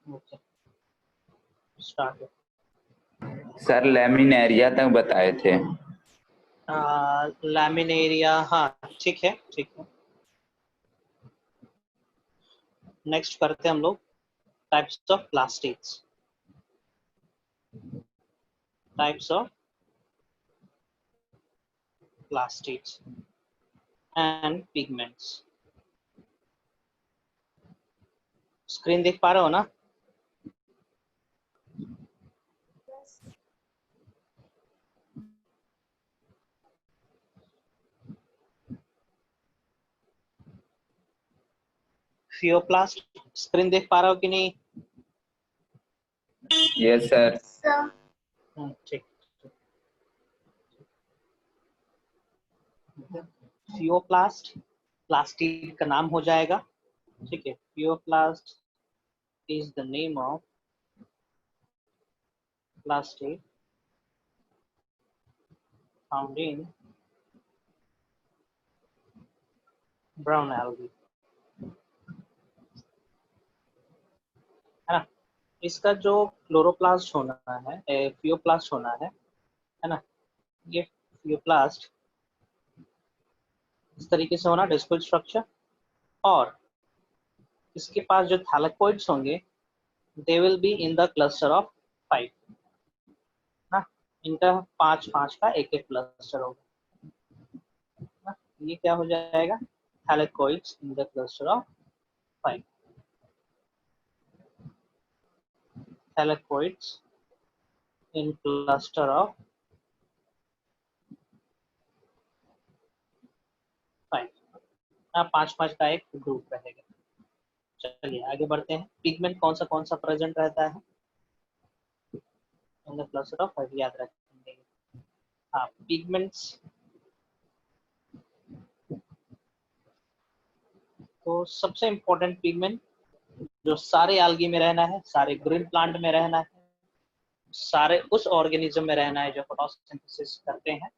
Okay start. Sir laminaria तक बताए थे। लैमिनेरिया, हाँ ठीक है ठीक है। नेक्स्ट करते हैं हम लोग types of plastics. Types of plastics and pigments. Screen देख पा रहे हो ना? फियोप्लास्ट स्क्रीन देख पा रहे हो कि नहीं? Yes sir. ठीक। फियोप्लास्ट प्लास्टिक का नाम हो जाएगा, ठीक है। Phaeoplast is the name of plastic found in brown algae, है ना। इसका जो क्लोरोप्लास्ट होना है, फियोप्लास्ट होना है ना। ये फियोप्लास्ट इस तरीके से होना, डिस्कल स्ट्रक्चर, और इसके पास जो थैलेकोइड्स होंगे they will be in the cluster of 5 ना। इनका 5 का एक एक क्लस्टर होगा ना। ये क्या हो जाएगा? Thylakoids in the cluster of 5। Thylakoids in cluster of 5 ना। 5 का एक ग्रुप रहेगा। चलिए आगे बढ़ते हैं। पिगमेंट कौन सा प्रेजेंट रहता है इन द क्लस्टर ऑफ 5, याद रखेंगे। हाँ, पिगमेंट्स तो सबसे इम्पोर्टेंट पिगमेंट जो सारे एल्गी में रहना है, सारे ग्रीन प्लांट में रहना है, सारे उस ऑर्गेनिज्म में रहना है जो फोटोसिंथेसिस करते हैं,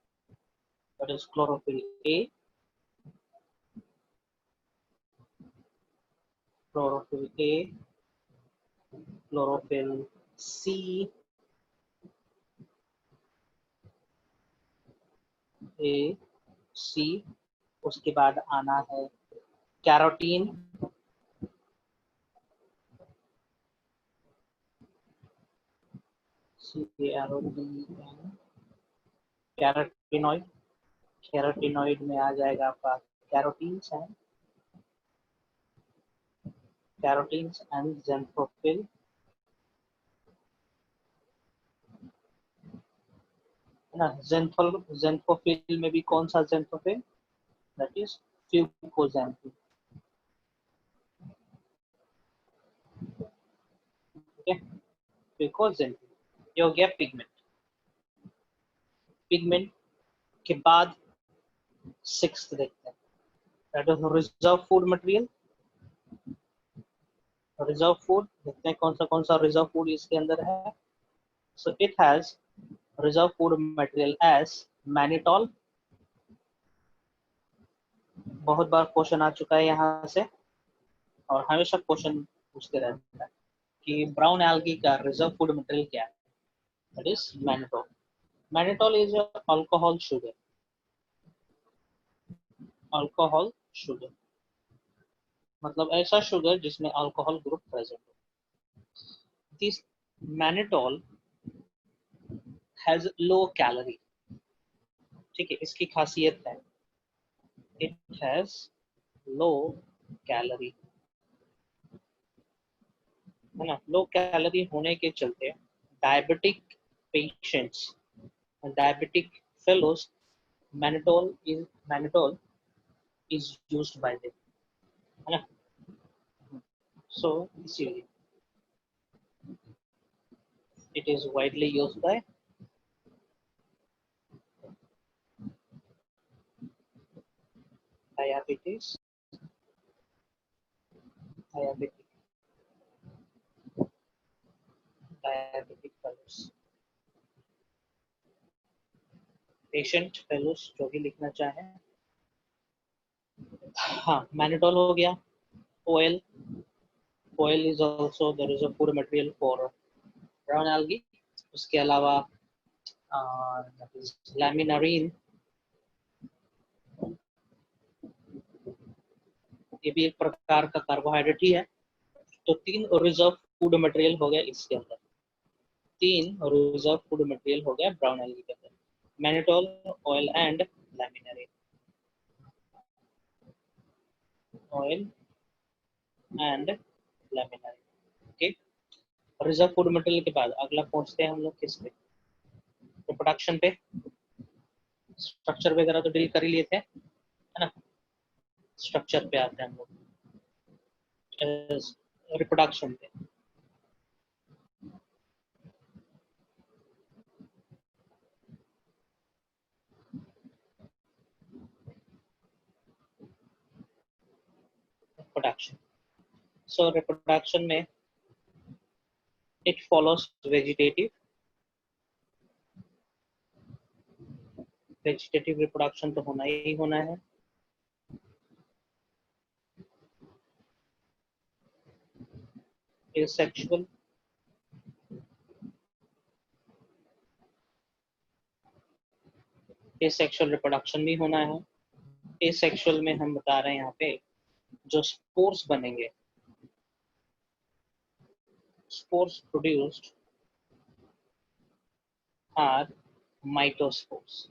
that is chlorophyll A, chlorophyll A, chlorophyll C, A C, उसके बाद आना है कैरोटीन, कैरोटीनॉइड, कैरोटीनॉइड में आ जाएगा आपका कैरोटीन्स है, कैरोटीन्स एंड ज़ेंथोफिल, है ना। ज़ेंथोफिल में भी कौन सा ज़ेंथोफिल? दैट इज फ्यूकोज़ैंथिन, ठीक है। फ्यूकोज़ैंथिन ये हो गया पिगमेंट। पिगमेंट के बाद सिक्स्थ देखते हैं, that is reserve food material. Reserve food देखते हैं कौन सा रिजर्व फूड इसके अंदर है। So it has reserve food material as mannitol. बहुत बार क्वेश्चन आ चुका है यहाँ से, और हमेशा क्वेश्चन पूछते रहता है कि ब्राउन एल्गी का रिजर्व फूड मटेरियल क्या है, that is mannitol. Mannitol is alcohol sugar, alcohol sugar मतलब ऐसा शुगर जिसमें अल्कोहल ग्रुप प्रेजेंट हो। This mannitol has low calorie, ठीक है। इसकी खासियत है इट हैज लो कैलोरी, है ना। लो कैलोरी होने के चलते diabetic patients, diabetic fellows, mannitol is used by them, है ना। So इसीलिए it is widely used by diabetes, diabetic fellows, patient fellows जो भी लिखना चाहें। हाँ, मैनिटोल हो गया। Oil oil is also there is a food material for brown algae. उसके अलावा that is laminarine, ये भी एक प्रकार का कार्बोहाइड्रेट ही है। तो 3 रिजर्व फूड मटेरियल हो गया इसके अंदर, 3 रिजर्व फूड मटेरियल हो गया ब्राउन एल्गी के अंदर, mannitol, oil and laminarin. Oil and laminarin, okay. Reserve food material के बाद अगला पहुंचते हैं हम लोग किस पे, रिप्रोडक्शन पे। स्ट्रक्चर वगैरह तो डील कर ही लिए थे, है ना। स्ट्रक्चर पे आते हैं हम लोग, रिप्रोडक्शन पे। रिप्रोडक्शन, सो रिप्रोडक्शन में इट फॉलोज वेजिटेटिव रिप्रोडक्शन तो होना ही होना है। एसेक्सुअल, एसेक्सुअल रिप्रोडक्शन भी होना है। एसेक्सुअल में हम बता रहे हैं यहाँ पे जो स्पोर्स बनेंगे, स्पोर्स प्रोड्यूस्ड आर माइटोस्पोर्स,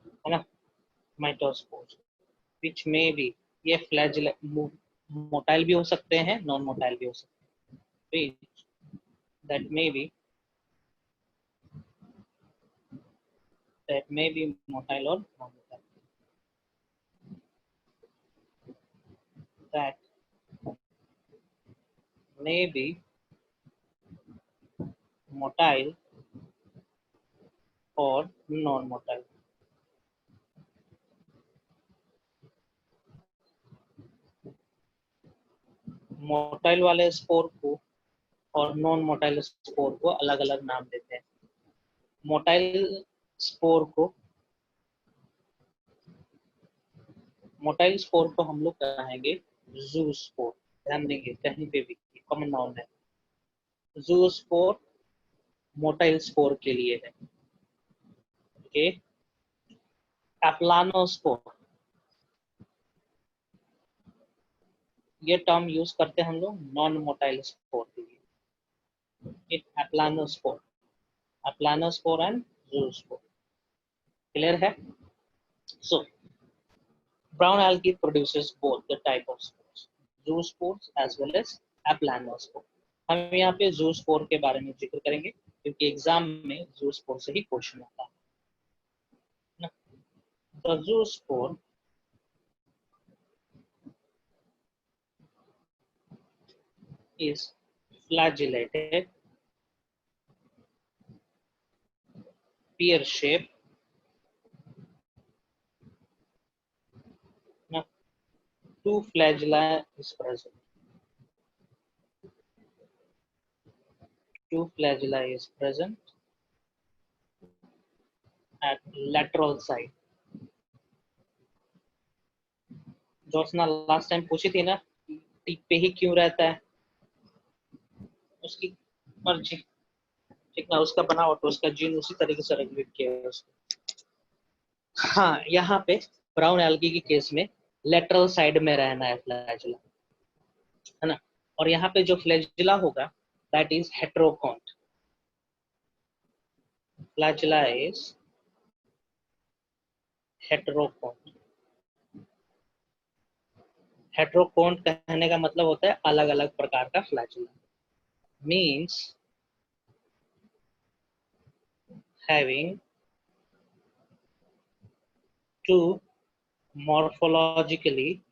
है ना, माइटोस्पोर्स विच में भी ये फ्लैजिल मोटाइल भी हो सकते हैं, नॉन मोटाइल भी हो सकते हैं, that may be motile or non-motile, that may be motile or non-motile। Motile वाले स्पोर को और नॉन मोटाइल स्पोर को अलग अलग नाम देते हैं। मोटाइल स्पोर को हम लोग कहेंगे जू स्पोर, ध्यान देंगे कहीं पे भी कॉमन नाउन है। जू स्पोर मोटाइल स्पोर के लिए है, ओके। एप्लानोस्पोर, ये टर्म यूज करते हैं हम लोग नॉन मोटाइल स्पोर के लिए। एप्लानोस्पोर एंड जूस्पोर, क्लियर है। सो brown algae produces both the type of spores, zoospores as well as aplanospore। हम यहाँ पे zoospore के बारे में जिक्र करेंगे क्योंकि एग्जाम में zoospore से ही क्वेश्चन आता है। The zoospore is flagellated, pear shape, two flagella is present, at lateral side। Jyotsna last time पूछी थी ना, टिप पे ही क्यों रहता है, उसकी मर्जी, ठीक ना, उसका बनावट, उसका जीन उसी तरीके से रेगुलेट किया है उसको। हाँ, यहाँ पे ब्राउन एल्गी के केस में लेटरल साइड में रहना है फ्लैजिला, है ना। और यहाँ पे जो फ्लैजिला होगा दैट इज हेटेरोकॉन्ट, फ्लैजिला इज हेटेरोकॉन्ट। हेटेरोकॉन्ट कहने का मतलब होता है अलग अलग प्रकार का flagella, means having two morphologically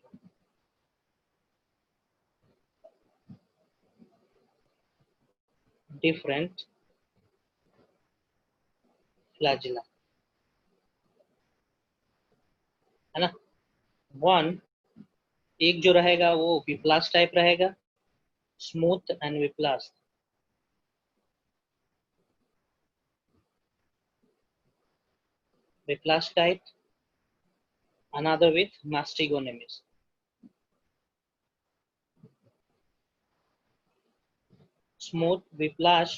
different flagella, है ना। वन, एक जो रहेगा वो विप्लास्ट टाइप रहेगा, smooth and whiplash, whiplash type, another with mastigonemis, smooth, whiplash,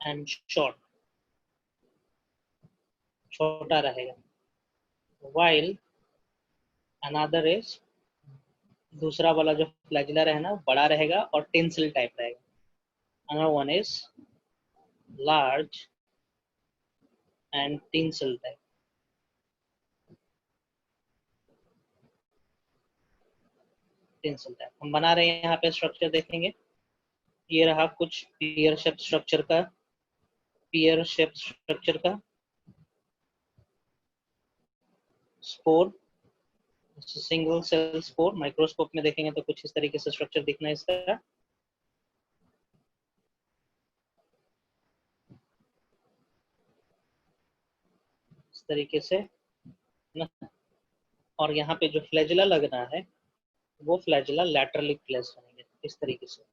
and short, छोटा रहेगा, while another is दूसरा वाला जो फ्लैजिलर है ना बड़ा रहेगा और टेंसिल टाइप रहेगा. Another one is large and tinsel type. Tensile type हम बना रहे हैं. यहाँ पे स्ट्रक्चर देखेंगे. ये रहा कुछ पेयर शेप स्ट्रक्चर का spore, single cell spore. Microscope में देखेंगे तो कुछ इस तरीके से स्ट्रक्चर दिखना है इसका. इस तरीके से ना. और यहाँ पे जो फ्लैजिला लगना है वो फ्लैजिला लैटरली प्लेस बनेंगे इस तरीके से.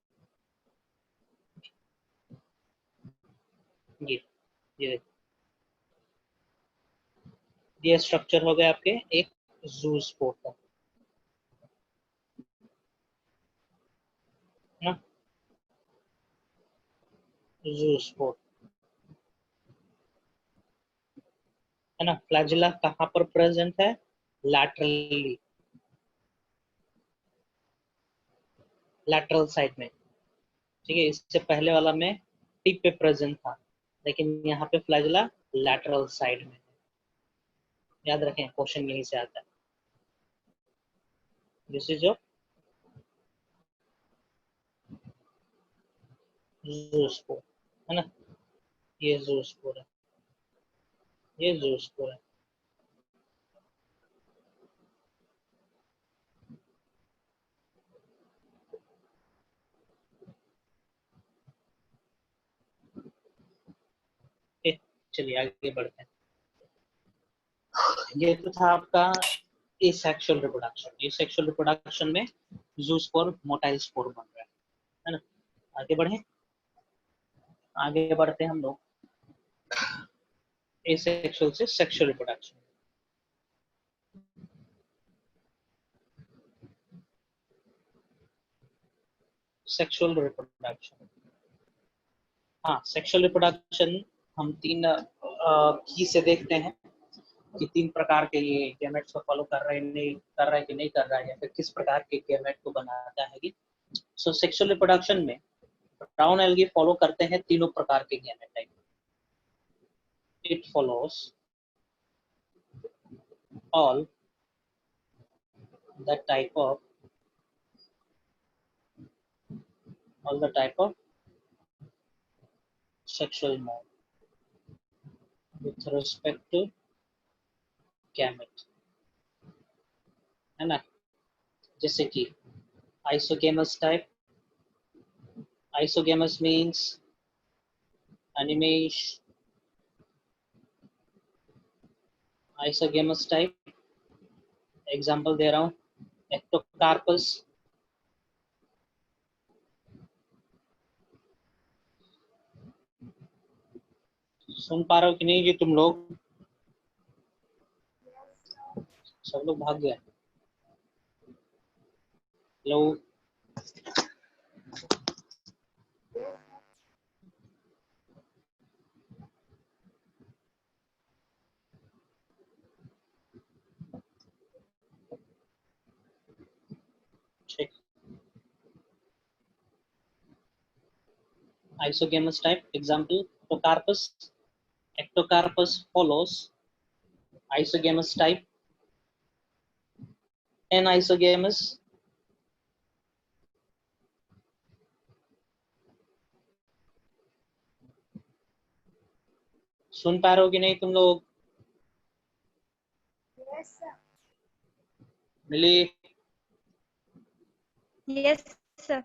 ये स्ट्रक्चर हो गए आपके एक ज़ूस्पोर का ना. ज़ूस्पोर है ना. फ्लैजिला कहाँ पर प्रेजेंट है? लैटरली, लैटरल साइड में. ठीक है. इससे पहले वाला में टिप पे प्रेजेंट था, लेकिन यहाँ पे फ्लैजिला लैटरल साइड में. याद रखें क्वेश्चन यहीं से आता है. दिस इज योर ज़ूस्पोर है ना. ये ज़ूस्पोर है, ये ज़ूस्पोर है. चलिए आगे बढ़ते हैं. ये तो था आपका एसेक्सुअल रिप्रोडक्शन. एसेक्सुअल रिप्रोडक्शन में ज़ूस्पोर मोटाइल स्पोर बन रहा है ना. आगे बढ़े. आगे बढ़ते हैं हम लोग एसेक्सुअल से सेक्सुअल रिप्रोडक्शन. Sexual reproduction. हाँ, सेक्सुअल रिप्रोडक्शन हम तीन की से देखते हैं कि तीन प्रकार के ये गैमेट्स को फॉलो कर रहे हैं, नहीं कर रहा है कि नहीं कर रहा है, या फिर किस प्रकार के गैमेट को बनाता है. सो सेक्सुअल रिप्रोडक्शन में ब्राउन एल्गी फॉलो करते हैं तीनों प्रकार के gamete type. It follows all the type of sexual mode with respect to gamete है ना. जैसे कि isogamous type. Isogamous means animation. Isogamous type example दे रहा हूँ. एक्टोकार्पस, सुन पा रहे हो कि नहीं जी तुम लोग? सब लोग भाग गए. हेलो. ठीक. Isogamous type example Ectocarpus. Ectocarpus follows isogamous type. Anisogamous सुन पा रहे हो कि नहीं तुम लोग? Yes, sir. मिली? Yes, sir.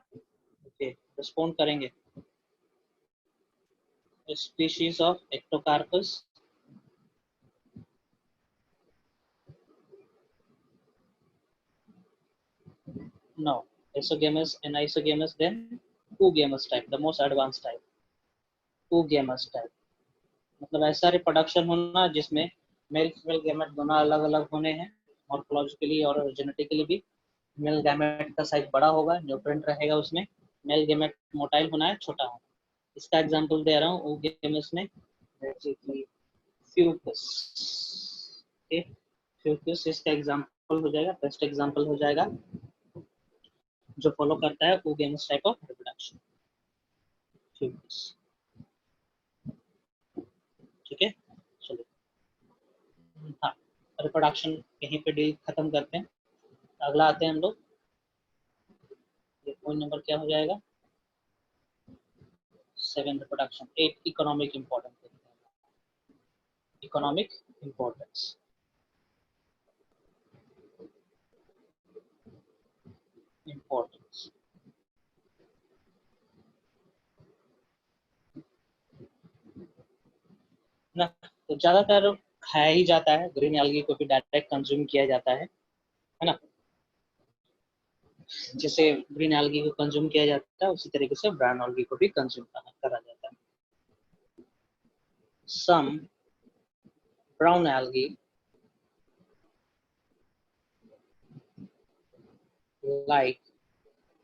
ओके, रिस्पॉन्ड करेंगे. Species of Ectocarpus. No, isogamous, anisogamous, then oogamous type, the most advanced type. oogamous type मतलब ऐसा रिप्रोडक्शन होना जिसमें मेल फीमेल गैमेट दोनों अलग अलग होने हैं, मॉर्फोलॉजिकली और जेनेटिकली भी। मेल गैमेट का साइज बड़ा होगा, जो प्रिंट रहेगा उसमें। मेल गैमेट मोटाइल होना है, छोटा होना। इसका एग्जांपल दे रहा हूँ oogamous में, जैसे कि फ्यूकस। ओके, फ्यूकस इसका एग्जांपल हो जाएगा, बेस्ट एग्जांपल हो जाएगा, जो फॉलो करता है oogamous type of reproduction, Fucus. ठीक है, चलिए। हाँ, रिप्रोडक्शन यहीं पे डील खत्म करते हैं। अगला आते हैं हम लोग, ये पॉइंट नंबर क्या हो जाएगा, 7 reproduction. 8 economic importance, economic importance. Importance ना, तो ज्यादातर खाया ही जाता है, ग्रीन एल्गी को भी डायरेक्ट कंज्यूम किया जाता है ना। जैसे ग्रीन एल्गी को कंज्यूम किया जाता है, उसी तरीके से ब्राउन एल्गी को भी कंज्यूम करा जाता है। सम ब्राउन एल्गी लाइक,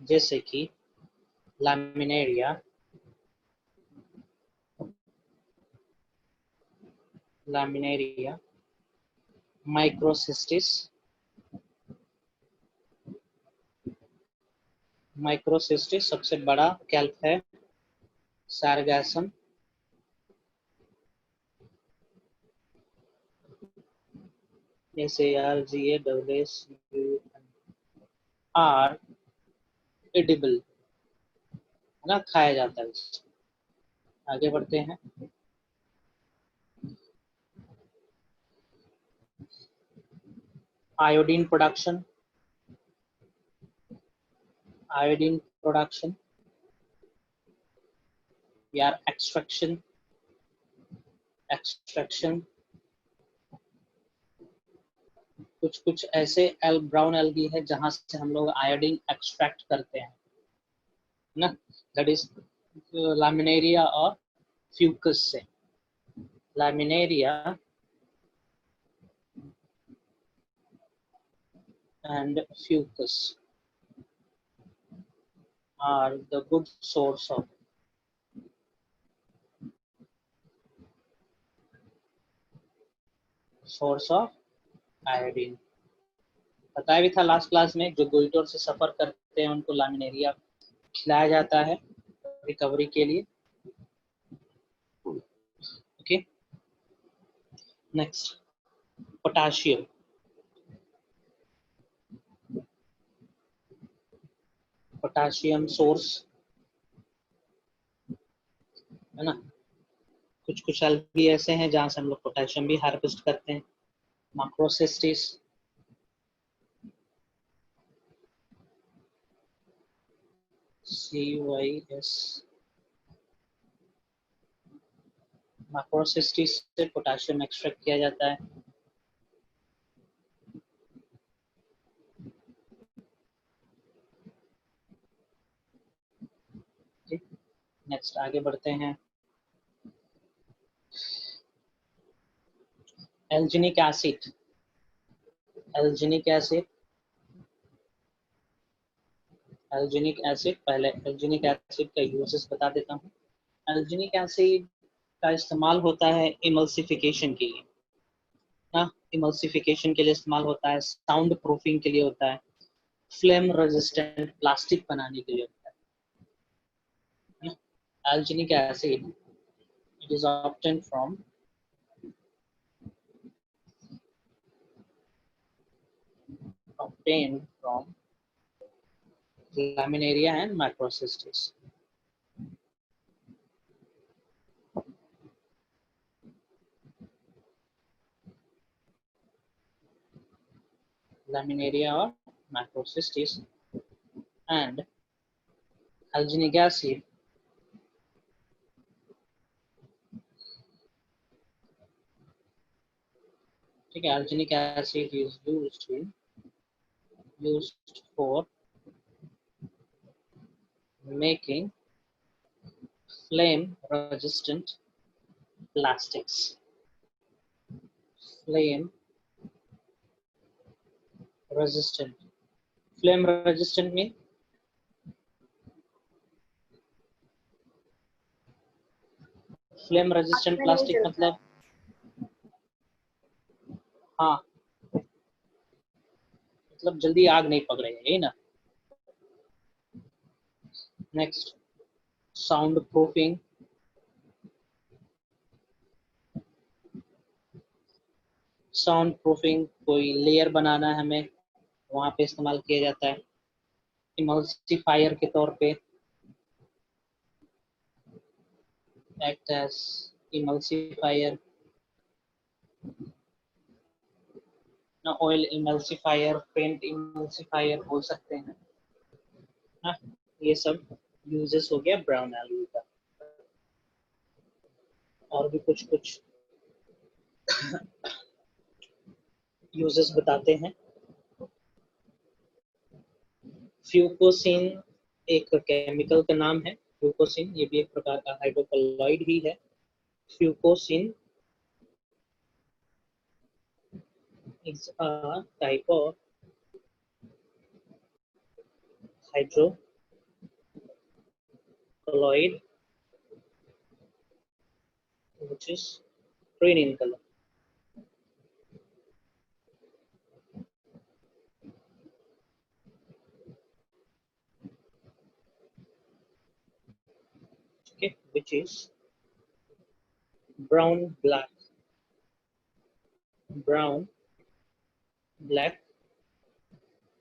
जैसे कि लैमिनेरिया, लैमिनेरिया, माइक्रोसिस्टिस, माइक्रोसिस्टिस सबसे बड़ा कैल्प है, सारगैसम, SARGASS आर एडिबल, है ना, खाया जाता है इसे। आगे बढ़ते हैं। आयोडीन प्रोडक्शन, आयोडीन प्रोडक्शन या एक्सट्रैक्शन, एक्सट्रैक्शन। कुछ कुछ ऐसे ब्राउन एल्गी है जहां से हम लोग आयोडीन एक्सट्रैक्ट करते हैं ना, दैट इज लैमिनेरिया और फ्यूकस से। Laminaria and fucus are the good source of iodine। बताया भी था लास्ट क्लास में, जो गोइटर से सफर करते हैं उनको लैमिनेरिया खिलाया जाता है रिकवरी के लिए। Okay, next, potassium. Potassium source, है ना। कुछ कुछ एल्गी ऐसे हैं जहां से हम लोग पोटेशियम भी हार्वेस्ट करते हैं। मैक्रोसिस्टिस, CYS, मैक्रोसिस्टिस से पोटेशियम एक्सट्रैक्ट किया जाता है। नेक्स्ट आगे बढ़ते हैं। एल्जिनिक एसिड, एल्जिनिक एसिड, एल्जिनिक एसिड, पहले एल्जिनिक एसिड का यूजेस बता देता हूँ। एल्जिनिक एसिड का इस्तेमाल होता है इमल्सिफिकेशन के लिए ना, इमल्सिफिकेशन के लिए इस्तेमाल होता है, साउंड प्रूफिंग के लिए होता है, फ्लेम रेजिस्टेंट प्लास्टिक बनाने के लिए होता है। Alginic acid it is obtain from laminaria and macrocystis। laminaria और macrocystis and alginic acid ठीक है। alginic acid is used for making flame resistant plastics, flame resistant. Flame resistant mean flame resistant में नहीं प्लास्टिक जलता। मतलब हाँ मतलब जल्दी आग नहीं पकड़ेगा, यही ना। Next sound proofing. Sound proofing कोई लेयर बनाना है हमें, वहां पे इस्तेमाल किया जाता है। इमल्सिफायर के तौर पे, एक्ट एज इमल्सिफायर ना, ऑयल इमल्सिफायर, पेंट इमल्सिफायर बोल सकते हैं ना। ये सब यूजेस हो गया ब्राउन एल्गी का। और भी कुछ कुछ यूजेस बताते हैं। फ्यूकोसिन एक केमिकल का नाम है। फ्यूकोसिन ये भी एक प्रकार का हाइड्रोकोलॉइड ही है। फ्यूकोसिन is a type of hydrocolloid which is green in color. Okay, which is brown black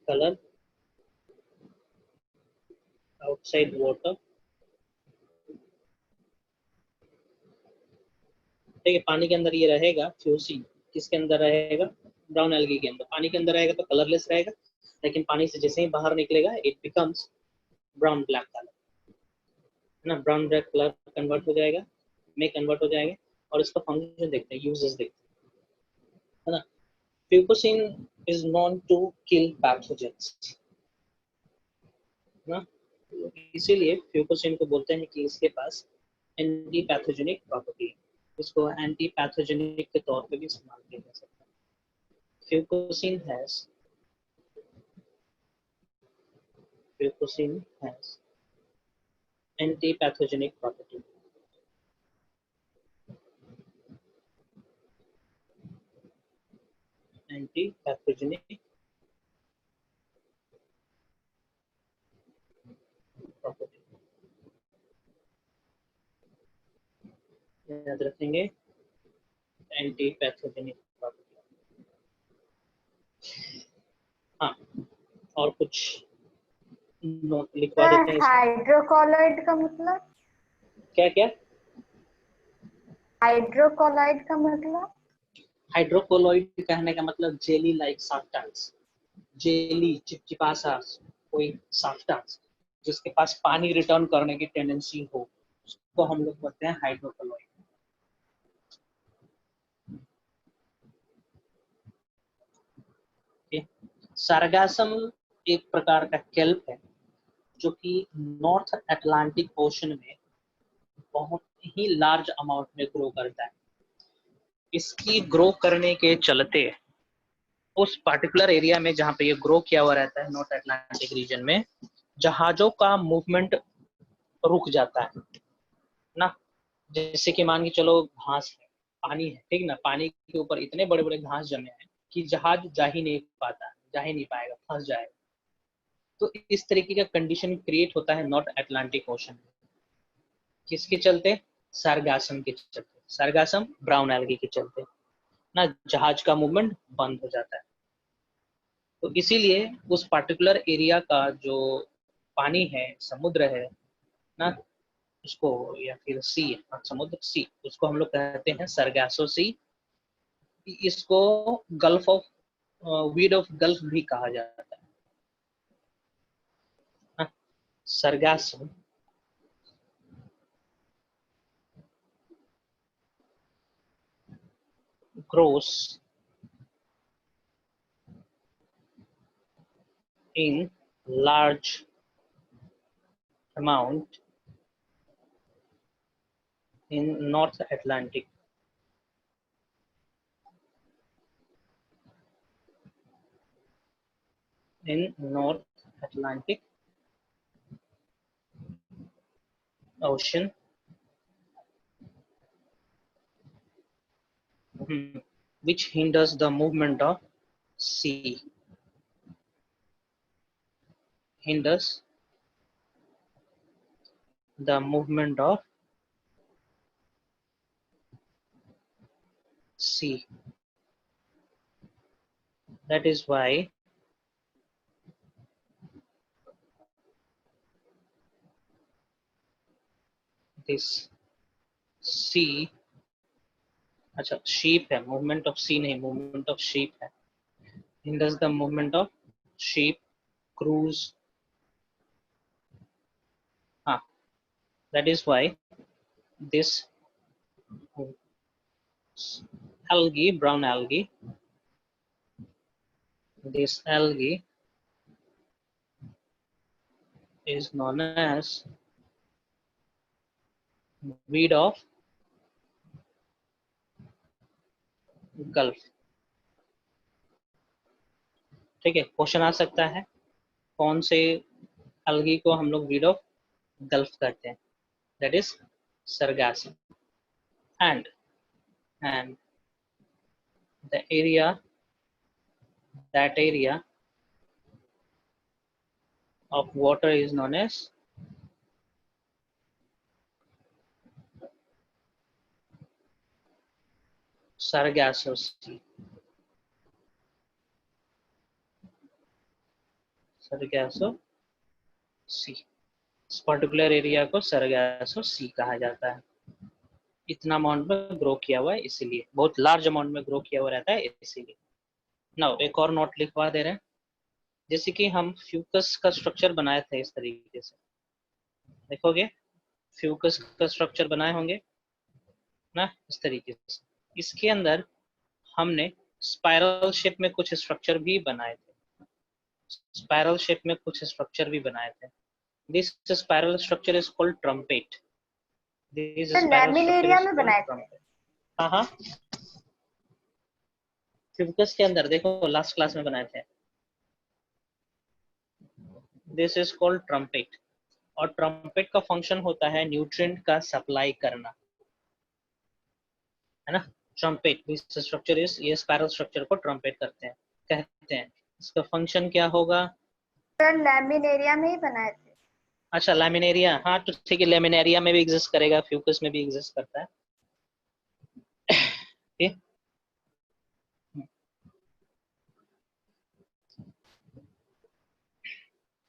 color outside water। ठीक है, पानी के अंदर ये रहेगा फ्यूसिन। किसके अंदर रहेगा? ब्राउन एल्गी के अंदर। पानी के अंदर रहेगा तो कलरलेस रहेगा, लेकिन पानी से जैसे ही बाहर निकलेगा it becomes brown black colour, है ना। ब्राउन ब्लैक कलर कन्वर्ट हो जाएगा, में कन्वर्ट हो जाएगा। और इसका फंक्शन देखते हैं, यूजेस देखते हैं, है ना। Fucosin is known to kill pathogens, ना। इसीलिए फ्यूकोसिन को बोलते हैं कि इसके पास एंटी पैथोजेनिक प्रॉपर्टी है। इसको एंटी पैथोजेनिक के तौर पे भी इस्तेमाल किया जा सकता है। Fucosin has anti pathogenic property. Anti pathogenic property याद रखेंगे, एंटी पैथोजेनिक प्रॉपर्टी। हाँ, और कुछ नोट लिखवा देते हैं इसमें। हाइड्रोकोलॉइड का मतलब? क्या क्या? हाइड्रोकोलॉइड का मतलब? हाइड्रोकोलॉइड कहने का मतलब जेली लाइक सब्सटेंस, जेली चिपचिपा सा कोई सब्सटेंस जिसके पास पानी रिटर्न करने की टेंडेंसी हो, उसको हम लोग बोलते हैं हाइड्रोकोलॉइड। सारगासम एक प्रकार का केल्प है जो कि नॉर्थ अटलांटिक ओशन में बहुत ही लार्ज अमाउंट में ग्रो करता है। इसकी ग्रो करने के चलते उस पर्टिकुलर एरिया में जहाँ पे ये ग्रो किया हुआ रहता है, नॉर्थ अटलांटिक रीजन में, जहाजों का मूवमेंट रुक जाता है ना। जैसे कि मान के चलो घास है, पानी है, ठीक ना, पानी के ऊपर इतने बड़े बड़े घास जमे हैं कि जहाज जा ही नहीं पाता, जा ही नहीं पाएगा, फंस जाएगा। तो इस तरीके का कंडीशन क्रिएट होता है नॉर्थ अटलांटिक ओशन में। किसके चलते? सारगासम के चलते। सारगासम ब्राउन एल्गी के चलते ना, जहाज का मूवमेंट बंद हो जाता है। तो इसीलिए उस पर्टिकुलर एरिया का जो पानी है, समुद्र है ना, उसको, या फिर सी, समुद्र सी, उसको हम लोग कहते हैं सरगासो सी। इसको gulf of weed of gulf भी कहा जाता है ना। Sargasso grows in large amount in North Atlantic in North Atlantic Ocean, which hinders the movement of sea. Hinders the movement of sea. That is why this sea, अच्छा sheep है, movement of sea नहीं, movement of sheep है. Hinders the movement of sheep, cruise. हाँ, that is why this algae, brown algae, this algae is known as weed of Gulf. ठीक है, question आ सकता है कौन से algae को हम लोग weed of Gulf कहते हैं. That is sargassum. And the area, that area of water is known as Sargasso Sea. Sargasso Sea. इस पर्टिकुलर एरिया को सरगासो सी कहा जाता है. इतना अमाउंट में ग्रो किया हुआ है इसीलिए, बहुत लार्ज अमाउंट में ग्रो किया हुआ रहता है इसीलिए. नाउ एक और नोट लिखवा दे रहे हैं. जैसे कि हम फ्यूकस का स्ट्रक्चर बनाए थे इस तरीके से, देखोगे फ्यूकस का स्ट्रक्चर बनाए होंगे ना इस तरीके से. इसके अंदर हमने स्पाइरल शेप में कुछ स्ट्रक्चर भी बनाए थे. स्पाइरल शेप में कुछ स्ट्रक्चर भी बनाए थे. This spiral structure is called trumpet. This sir spiral lamin structure area is में कॉल्ड बनाए थे. ट्रम्पेट. हाँ हाँ, फ्यूकस के अंदर देखो लास्ट क्लास में बनाए थे. This is called trumpet. और ट्रम्पेट का फंक्शन होता है न्यूट्रिएंट का सप्लाई करना, है ना. ट्रम्पेट दिस स्ट्रक्चर इज, ये स्पाइरल स्ट्रक्चर को ट्रम्पेट करते हैं, कहते हैं. इसका फंक्शन क्या होगा? सर लैमिन एरिया में ही बनाए थे. अच्छा लैमिनेरिया, हाँ तो ठीक है, लैमिनेरिया में भी एग्जिस्ट करेगा, फ्यूकस में भी एग्जिस्ट करता है. ठीक,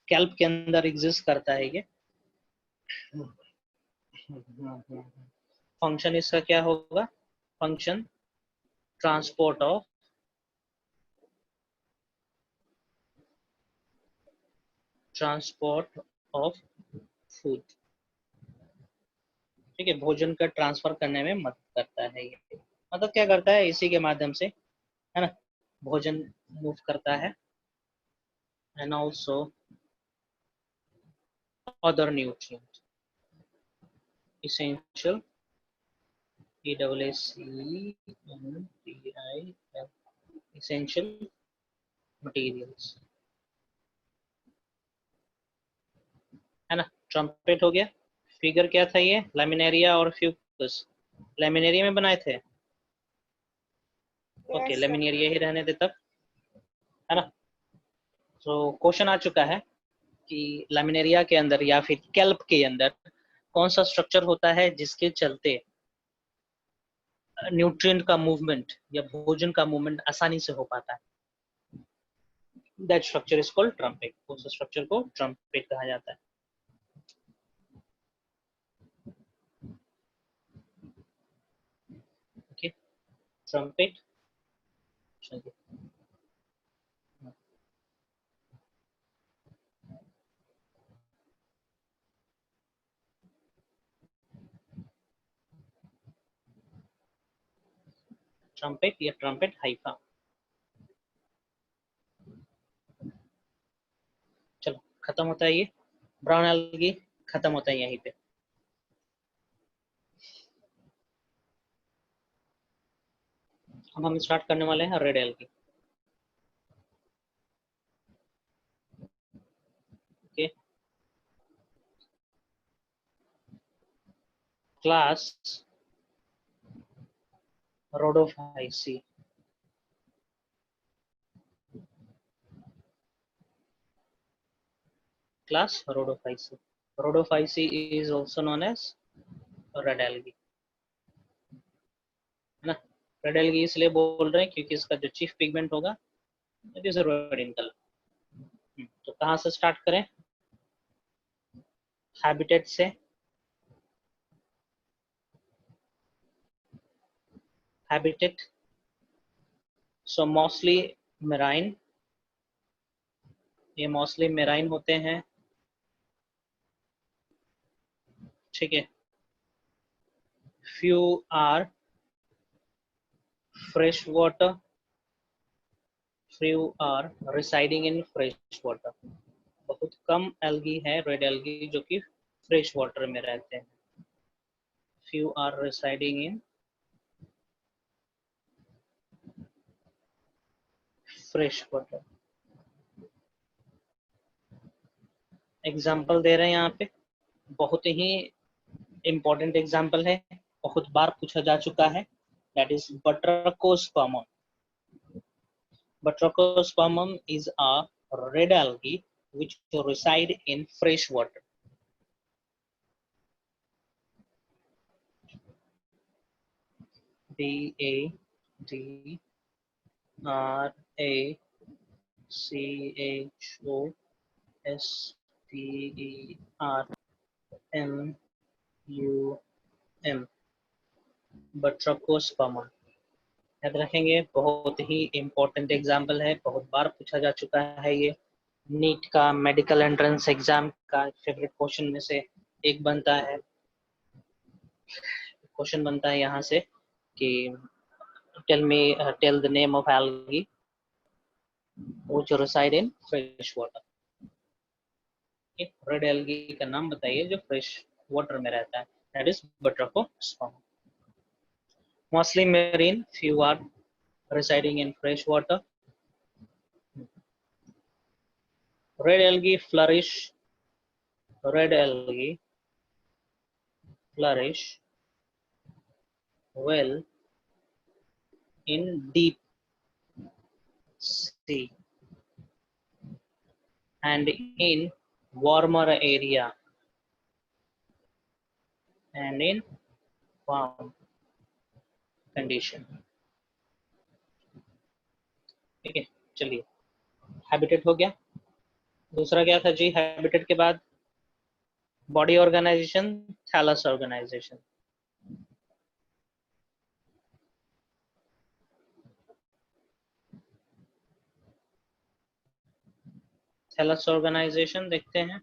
कैल्प के अंदर एग्जिस्ट करता है ये. फंक्शन इसका क्या होगा? Function transport of food. ठीक है, भोजन का ट्रांसफर करने में मदद करता है ये. मतलब क्या करता है, इसी के माध्यम से, है ना, भोजन मूव करता है. And also other nutrient essential, ESSENTIAL, essential materials, है ना. ट्रम्पेट हो गया. फिगर क्या था ये? लैमिनेरिया और फ्यूकस. लैमिनेरिया में बनाए थे. ओके, सर लैमिनेरिया ही रहने दे तब, है ना. तो क्वेश्चन आ चुका है कि लैमिनेरिया के अंदर या फिर कैल्प के अंदर कौन सा स्ट्रक्चर होता है जिसके चलते न्यूट्रिएंट का मूवमेंट या भोजन का मूवमेंट आसानी से हो पाता है. That structure is called trumpet. उस स्ट्रक्चर को ट्रम्पेट कहा जाता है. Okay, trumpet. ट्रम्पेट या ट्रम्पेट हाइफा. चलो खत्म होता है ये ब्राउन एल्गी, खत्म होता है यहीं पे. अब हम स्टार्ट करने वाले हैं red algae. Okay. Class Rhodophyceae. Class Rhodophyceae. Rhodophyceae is also known as red algae, है ना। रेड एल्गी इसलिए बोल रहे हैं क्योंकि इसका जो चीफ पिगमेंट होगा it is red in colour. तो कहाँ से स्टार्ट करें? हैबिटेट से। हैबिटेट, सो मोस्टली मेराइन, ये मोस्टली मेराइन होते हैं, ठीक है। Few are fresh water, few are residing in fresh water. बहुत कम एल्गी है रेड एल्गी जो कि फ्रेश वाटर में रहते हैं। Few are residing in fresh water. Example दे रहे हैं यहाँ पे, बहुत ही इंपॉर्टेंट एग्जाम्पल है, बहुत बार पूछा जा चुका है। That is batrachospermum. Batrachospermum is a red algae which reside in fresh water. Batrachospermum, Batrachospermum, याद रखेंगे, बहुत ही इंपॉर्टेंट एग्जाम्पल है, बहुत बार पूछा जा चुका है। ये नीट का मेडिकल एंट्रेंस एग्जाम का फेवरेट क्वेश्चन में से एक बनता है। क्वेश्चन बनता है यहाँ से कि tell the name of algae which reside in fresh water। Red algae का नाम बताइए जो फ्रेश वाटर में रहता है। That is Batrachospermum। Mostly marine, few are residing in fresh water। Red algae flourish well in deep sea and in warmer area and in warm condition। ठीक है, चलिए हैबिटेट हो गया। दूसरा क्या था जी हैबिटेट के बाद? Body organisation, thallus organisation. Thallus organisation देखते हैं।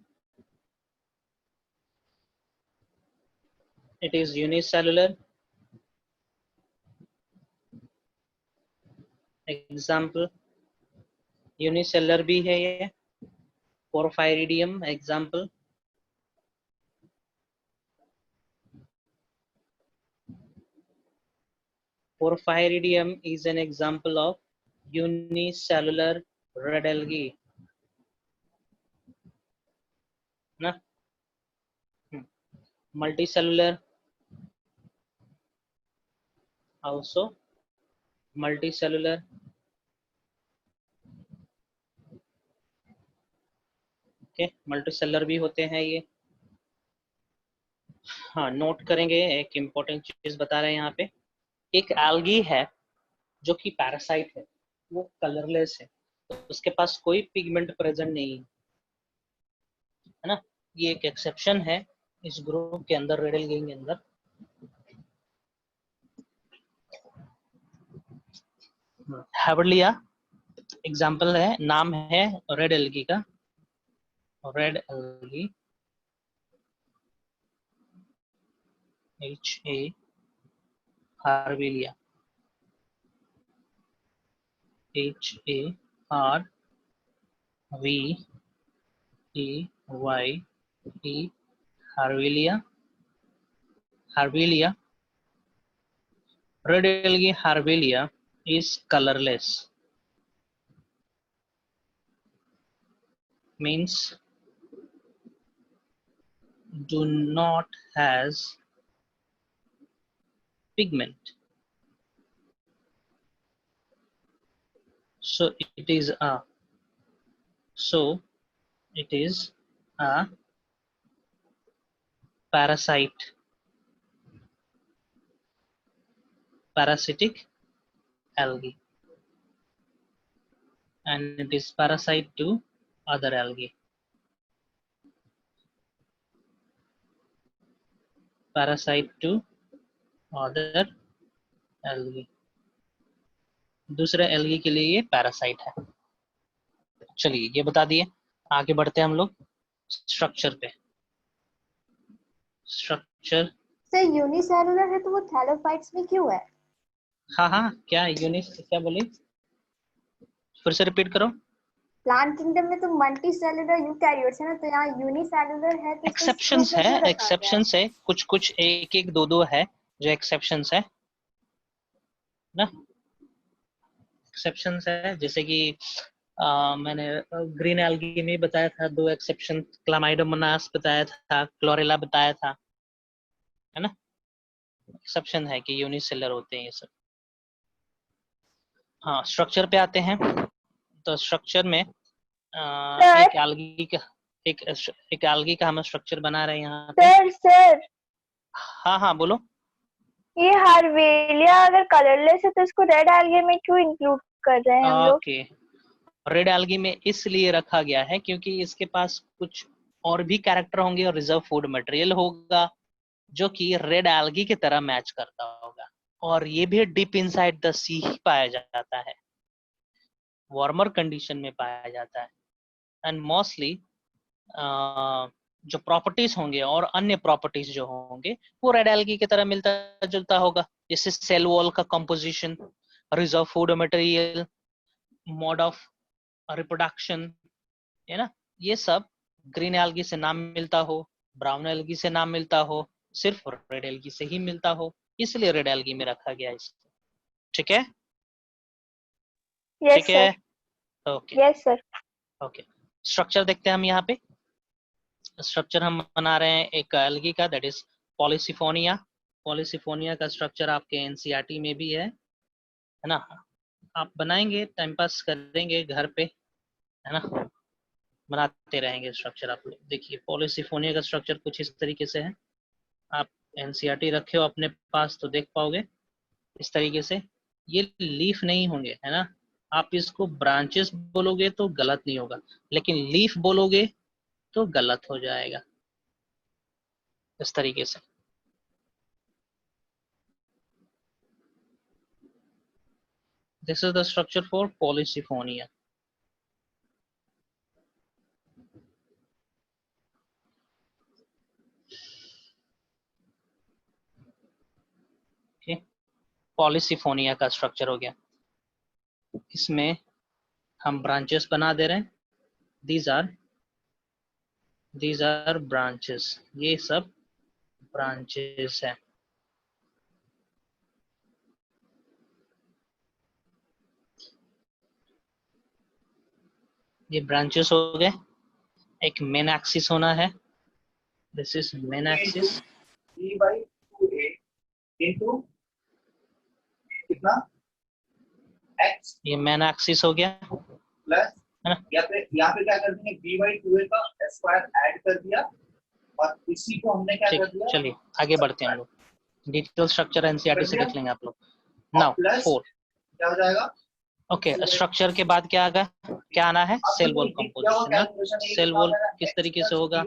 It is unicellular. Example unicellular भी है ये। Porphyridium example. Porphyridium is an example of unicellular red algae, ना। Multicellular, also multicellular। Okay, multicellular भी होते हैं ये। हाँ, नोट करेंगे, एक इम्पोर्टेंट चीज बता रहे हैं यहाँ पे। एक एल्गी है जो कि पैरासाइट है, वो कलरलेस है, तो उसके पास कोई पिगमेंट प्रेजेंट नहीं है ना। ये एक एक्सेप्शन है इस ग्रुप के अंदर, रेड एल्गी के अंदर। हैवर्लिया एग्जाम्पल है, नाम है रेड एल्गी का। Red algae, HA Harveyella, HARVELYE, Harveyella. Harveyella, red algae Harveyella is colorless, means do not has pigment. So it is a parasite, parasitic algae, and it is parasite to other algae. Parasite to other algae. दूसरे algae के लिए ये parasite है. चलिए ये बता दिए, आगे बढ़ते हैं हम लोग स्ट्रक्चर पे. स्ट्रक्चर सर यूनिसेलुलर है तो वो थैलोफाइट्स में क्यों है? हाँ क्या यूनिस क्या बोली, फिर से रिपीट करो. प्लांट किंगडम में तो मल्टीसेलुलर यूकैरियोट्स है ना, तो यहाँ यूनिसेलुलर है तो एक्सेप्शंस है, एक्सेप्शंस है, कुछ कुछ एक एक दो दो है जो एक्सेप्शंस है ना. एक्सेप्शंस है जैसे कि मैंने ग्रीन एल्गी में बताया था, दो एक्सेप्शन, क्लामाइडोमोनास बताया था, क्लोरेला बताया था, है ना. एक्सेप्शन है कि यूनिसेलर होते हैं ये सब. हाँ स्ट्रक्चर पे आते हैं. तो स्ट्रक्चर में एक एल्गी का एक एल्गी का हम स्ट्रक्चर बना रहे हैं यहाँ पे. सर हाँ बोलो. ये हार्वेलिया अगर कलरलेस है तो इसको रेड एल्गी में क्यों इंक्लूड कर रहे हैं हम लोग? ओके, रेड एल्गी में इसलिए रखा गया है क्योंकि इसके पास कुछ और भी कैरेक्टर होंगे और रिजर्व फूड मटेरियल होगा जो कि रेड एल्गी की तरह मैच करता होगा, और ये भी डीप इनसाइड द सी ही पाया जाता है, वार्मर कंडीशन में पाया जाता है. एंड मोस्टली जो प्रॉपर्टीज होंगे और अन्य प्रॉपर्टीज जो होंगे वो रेड एल्गी की तरह मिलता जुलता होगा, जैसे सेल वॉल का composition, reserve food material, mode of reproduction, है ना. ये सब ग्रीन एल्गी से नाम मिलता हो, ब्राउन एल्गी से नाम मिलता हो, सिर्फ रेड एल्गी से ही मिलता हो, इसलिए रेड एल्गी में रखा गया इसको. ठीक है, ठीक है. Okay yes sir. Okay, structure देखते हैं हम यहाँ पे. स्ट्रक्चर हम बना रहे हैं एक एल्गी का, दैट इज पॉलीसिफोनिया. पॉलीसिफोनिया का स्ट्रक्चर आपके एनसीईआरटी में भी है ना. आप बनाएंगे, टाइम पास करेंगे घर पे, है ना, बनाते रहेंगे स्ट्रक्चर. आप लोग देखिए पॉलीसिफोनिया का स्ट्रक्चर कुछ इस तरीके से है. आप एनसीईआरटी रखे हो अपने पास तो देख पाओगे इस तरीके से. ये लीफ नहीं होंगे, है ना. आप इसको ब्रांचेस बोलोगे तो गलत नहीं होगा, लेकिन लीफ बोलोगे तो गलत हो जाएगा इस तरीके से. This is the structure for Polysiphonia. Polysiphonia का स्ट्रक्चर हो गया. इसमें हम ब्रांचेस बना दे रहे हैं. दीज आर ब्रांचेस, ये सब ब्रांचेस है. ये ब्रांचेस हो गए. एक मेन एक्सिस होना है, दिस इज मेन एक्सिस. कितना x ये मेन एक्सिस हो गया प्लस, यहाँ पे क्या कर देंगे b/2a का स्क्वायर ऐड कर दिया और इसी को हमने क्या कर दिया. चलिए आगे बढ़ते हैं हम लोग. डिटेल स्ट्रक्चर एनसीईआरटी से देख लेंगे आप लोग. नाउ 4 क्या हो जाएगा. ओके, स्ट्रक्चर के बाद क्या आगा, क्या आना है, सेल वॉल कंपोजिशन. ना सेल वॉल किस तरीके से होगा,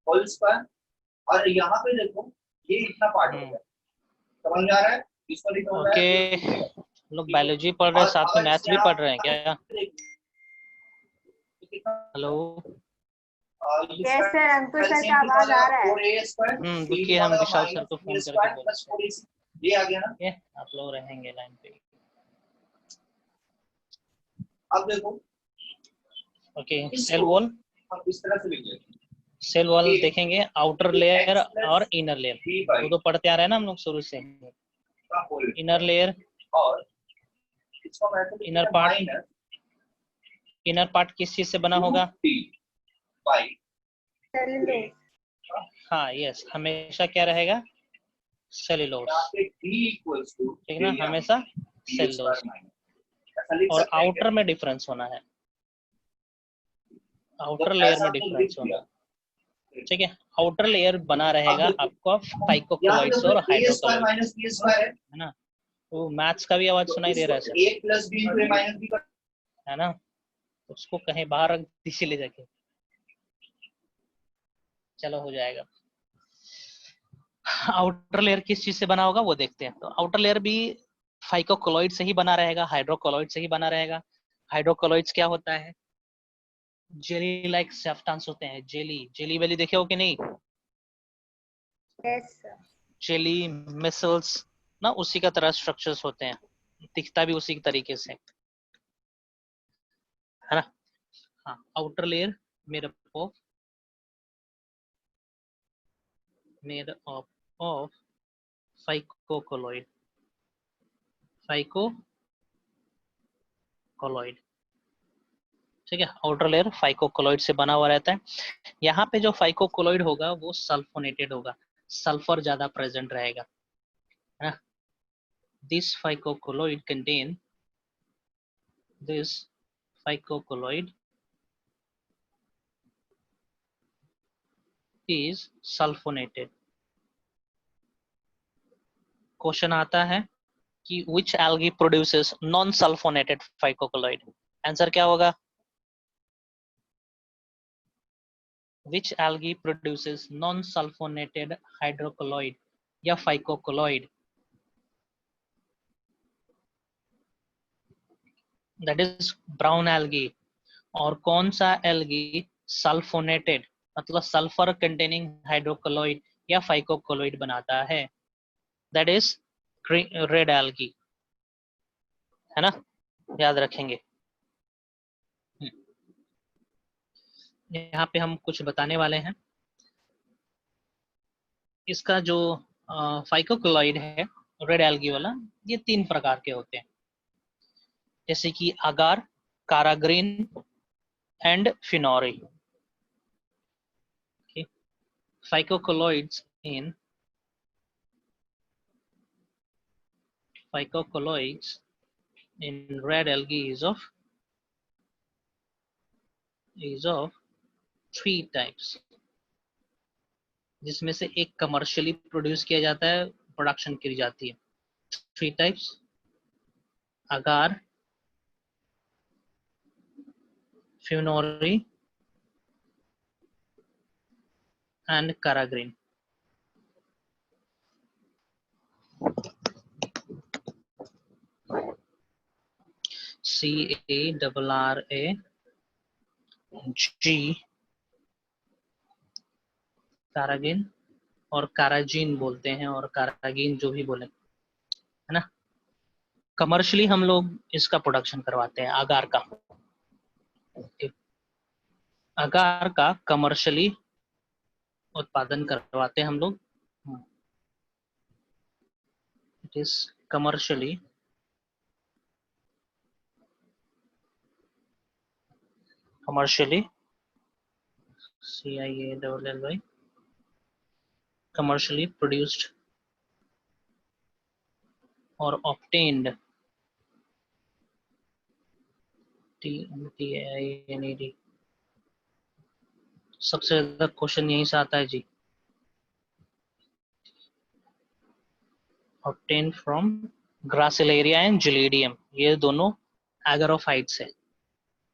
होल स्क्वायर, और यहाँ पे देखो ये इतना पार्ट हो गया, समझ में आ रहा है. इसको लिखो. ओके, लोग बायोलॉजी पढ़ रहे हैं, साथ में मैथ्स भी पढ़ रहे हैं क्या? हेलो, यस सर, अंकुर सर का आवाज आ रहा है. रुकिए हम विशाल सर को फोन करके बोलते हैं. ये आ गया ना. ये आप लोग रहेंगे लाइन पे. अब देखो, ओके, सेल वॉल हम इस तरह से लिख लेंगे. सेल वॉल देखेंगे, आउटर लेयर और इनर लेयर, वो तो पढ़ते आ रहे हैं ना हम लोग शुरू से. इनर लेयर और इनर पार्ट किस चीज से बना होगा, हाँ यस, हमेशा क्या रहेगा, सेल्यूलोज, यहाँ पे D इक्वल्स टू ठीक है ना, हमेशा सेल्यूलोज। और आउटर में डिफरेंस होना है, आउटर लेयर में डिफरेंस होना है, ठीक है। आउटर लेयर बना रहेगा आपका फाइकोकोलॉइड्स और हाइड्रोकोलॉइड्स, है ना। तो मैथ्स का भी आवाज सुनाई दे रहा है sir, A plus B into A minus B है ना। उसको कहीं बाहर रख दीजिए ले जाके, चलो हो जाएगा। आउटर लेयर किस चीज से बना होगा वो देखते हैं। तो आउटर लेयर भी फाइकोकोलॉइड से ही बना रहेगा, हाइड्रोकोलॉइड से ही बना रहेगा। हाइड्रोकोलॉइड्स क्या होता है, जेली लाइक सब्सटेंस होते हैं, जेली, जेली वेली देखे हो कि नहीं, Yes, sir. जेली मिसल्स ना, उसी का तरह स्ट्रक्चर्स होते हैं, दिखता भी उसी तरीके से, है ना। हाँ, outer layer made up of फाइकोकोलॉइड, फाइकोकोलॉइड, ठीक है। आउटर लेयर फाइकोकोलॉइड से बना हुआ रहता है। यहाँ पे जो फाइकोकोलॉइड होगा वो सल्फोनेटेड होगा, सल्फर ज्यादा प्रेजेंट रहेगा, है ना। This phycocolloid contain, this phycocolloid is sulfonated. Question आता है कि which algae produces non sulfonated phycocolloid, answer क्या होगा, which algae produces non sulfonated hydrocolloid या phycocolloid, that is brown algae। और कौन सा algae सल्फोनेटेड मतलब सल्फर कंटेनिंग हाइड्रोकोलॉइड या फाइकोकोलॉइड बनाता है, that is रेड algae, है ना, याद रखेंगे। यहाँ पे हम कुछ बताने वाले हैं। इसका जो फाइकोकोलॉइड है रेड एल्गी वाला, ये 3 प्रकार के होते हैं, जैसे कि agar, carrageenan and funori. Phycocolloids in red algae is of 3 types, जिसमें से एक कमर्शियली प्रोड्यूस किया जाता है, प्रोडक्शन की जाती है। 3 टाइप्स, अगार, फिनोरी एंड काराग्रीन। CARRAG, कारागिन और काराजीन बोलते हैं, और कारागीन जो भी बोले, है ना। कमर्शियली हम लोग इसका प्रोडक्शन करवाते हैं अगार का, अगार का कमर्शियली उत्पादन करवाते हैं हम लोग। It is commercially CIALLY commercially produced or obtained, TINED। सबसे ज्यादा क्वेश्चन यहीं से आता है जी, obtained from ग्रासिलेरिया एंड जिलीडियम, ये दोनों एगरोफाइट्स है,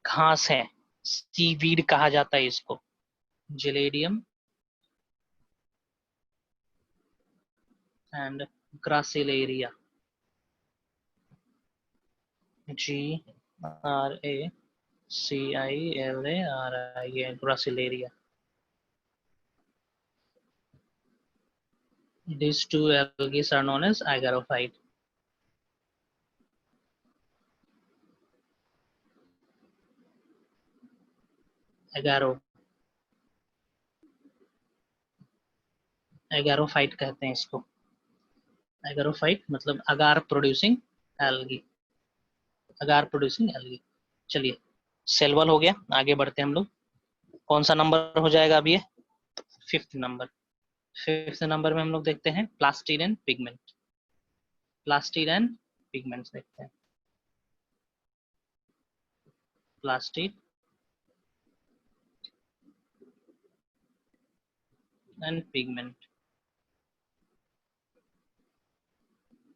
घास है, सीवीड कहा जाता है इसको, gelidium and gracilaria, GRACILARIA, gracilaria. These 2 algae are known as agarophyte। Agarophyte कहते हैं इसको। एगारोफाइट मतलब agar producing algae, agar producing algae. चलिए सेल वॉल हो गया, आगे बढ़ते हैं हम लोग। कौन सा नंबर हो जाएगा अब ये, फिफ्थ नंबर में हम लोग देखते हैं plastid and pigment. Plastid and pigments देखते हैं। Plastid and pigment.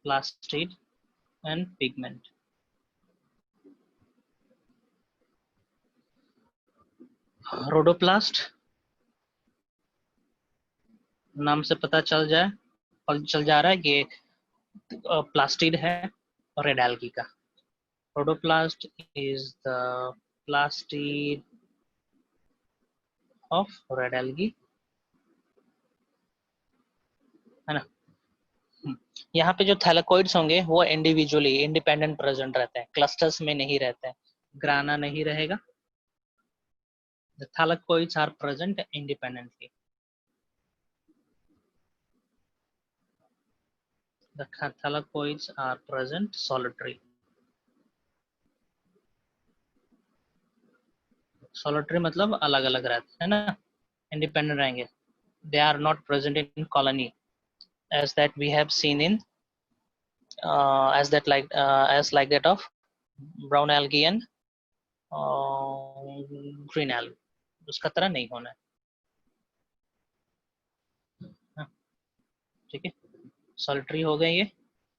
Plastid and pigment. रोडोप्लास्ट, नाम से पता चल जा रहा है कि प्लास्टिड है रेड एल्गी का। रोडोप्लास्ट is the plastid of red algae, है ना। यहाँ पे जो थैलेकोइड्स होंगे वो इंडिविजुअली इंडिपेंडेंट प्रेजेंट रहते हैं, क्लस्टर्स में नहीं रहते हैं। ग्राना नहीं रहेगा। The thylakoids are present independently. The thylakoids are present solitary. Solitary मतलब अलग अलग रहते हैं ना, independent रहेंगे। They are not present in colony as that we have seen in as like that of brown algae and green algae। उसका तरह नहीं होना है, ठीक है। सॉलिटरी हो गए ये।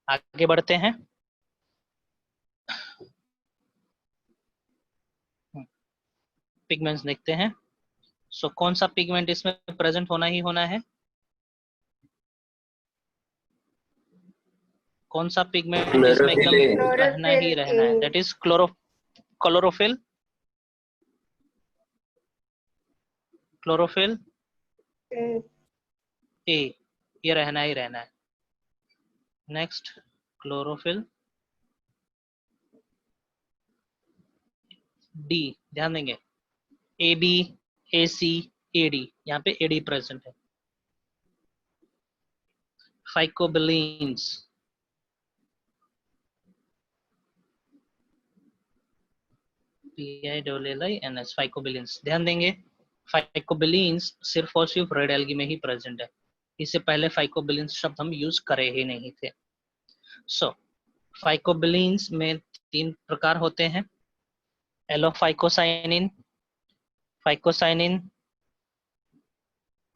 आगे बढ़ते हैं। पिगमेंट्स देखते हैं। सो कौन सा पिगमेंट इसमें प्रेजेंट होना ही होना है? कौन सा पिगमेंट इसमें एकदम रहना ही रहना है? That is chlorophyll. Chlorophyll A, ये रहना ही रहना है। नेक्स्ट क्लोरोफिल डी, ध्यान देंगे A B A C A D, यहाँ पे ए डी प्रेजेंट है। फाइकोबिलीन्स, PILLINS, फाइकोबिलीन्स, ध्यान देंगे फाइकोबिलीन्स सिर्फ और सिर्फ रेड एल्गी में ही प्रेजेंट है। इससे पहले फाइकोबिलीन्स शब्द हम यूज करे ही नहीं थे। सो फाइकोबिलीन्स में 3 प्रकार होते हैं। एलोफाइकोसाइनिन, फाइकोसाइनिन,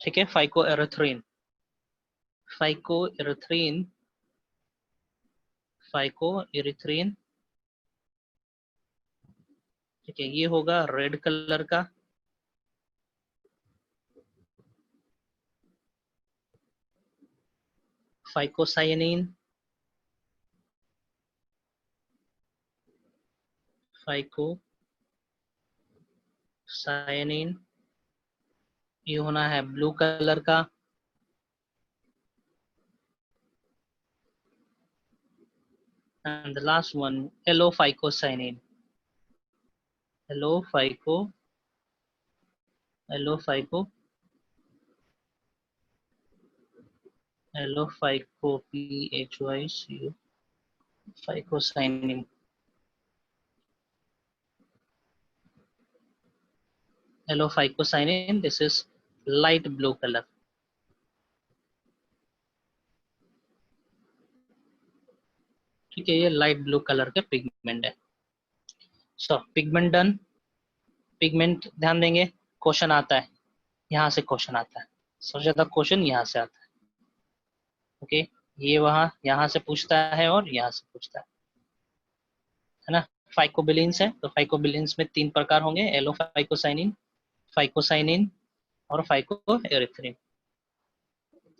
ठीक है, फाइकोएरिथ्रिन, फाइकोएरिथ्रिन, फाइकोएरिथ्रिन, ठीक है। ये होगा रेड कलर का। फाइकोसाइनिन, फाइकोसाइनिन, ये होना है ब्लू कलर का। And the last one, allophycocyanin, allophyco PHYCO, phycocyanin, allophycocyanin, this is light blue colour. ठीक है, ये लाइट ब्लू कलर के पिगमेंट है। So pigment done. पिगमेंट ध्यान देंगे, क्वेश्चन आता है यहाँ से, क्वेश्चन आता है सबसे ज्यादा, क्वेश्चन यहाँ से आता है। ओके, ये वहाँ यहाँ से पूछता है और यहाँ से पूछता है ना। फाइकोबिलीन्स है तो फाइकोबिलीन्स में 3 प्रकार होंगे, एलोफाइकोसाइनिन, फाइकोसाइनिन और फाइकोएरिथ्रिन।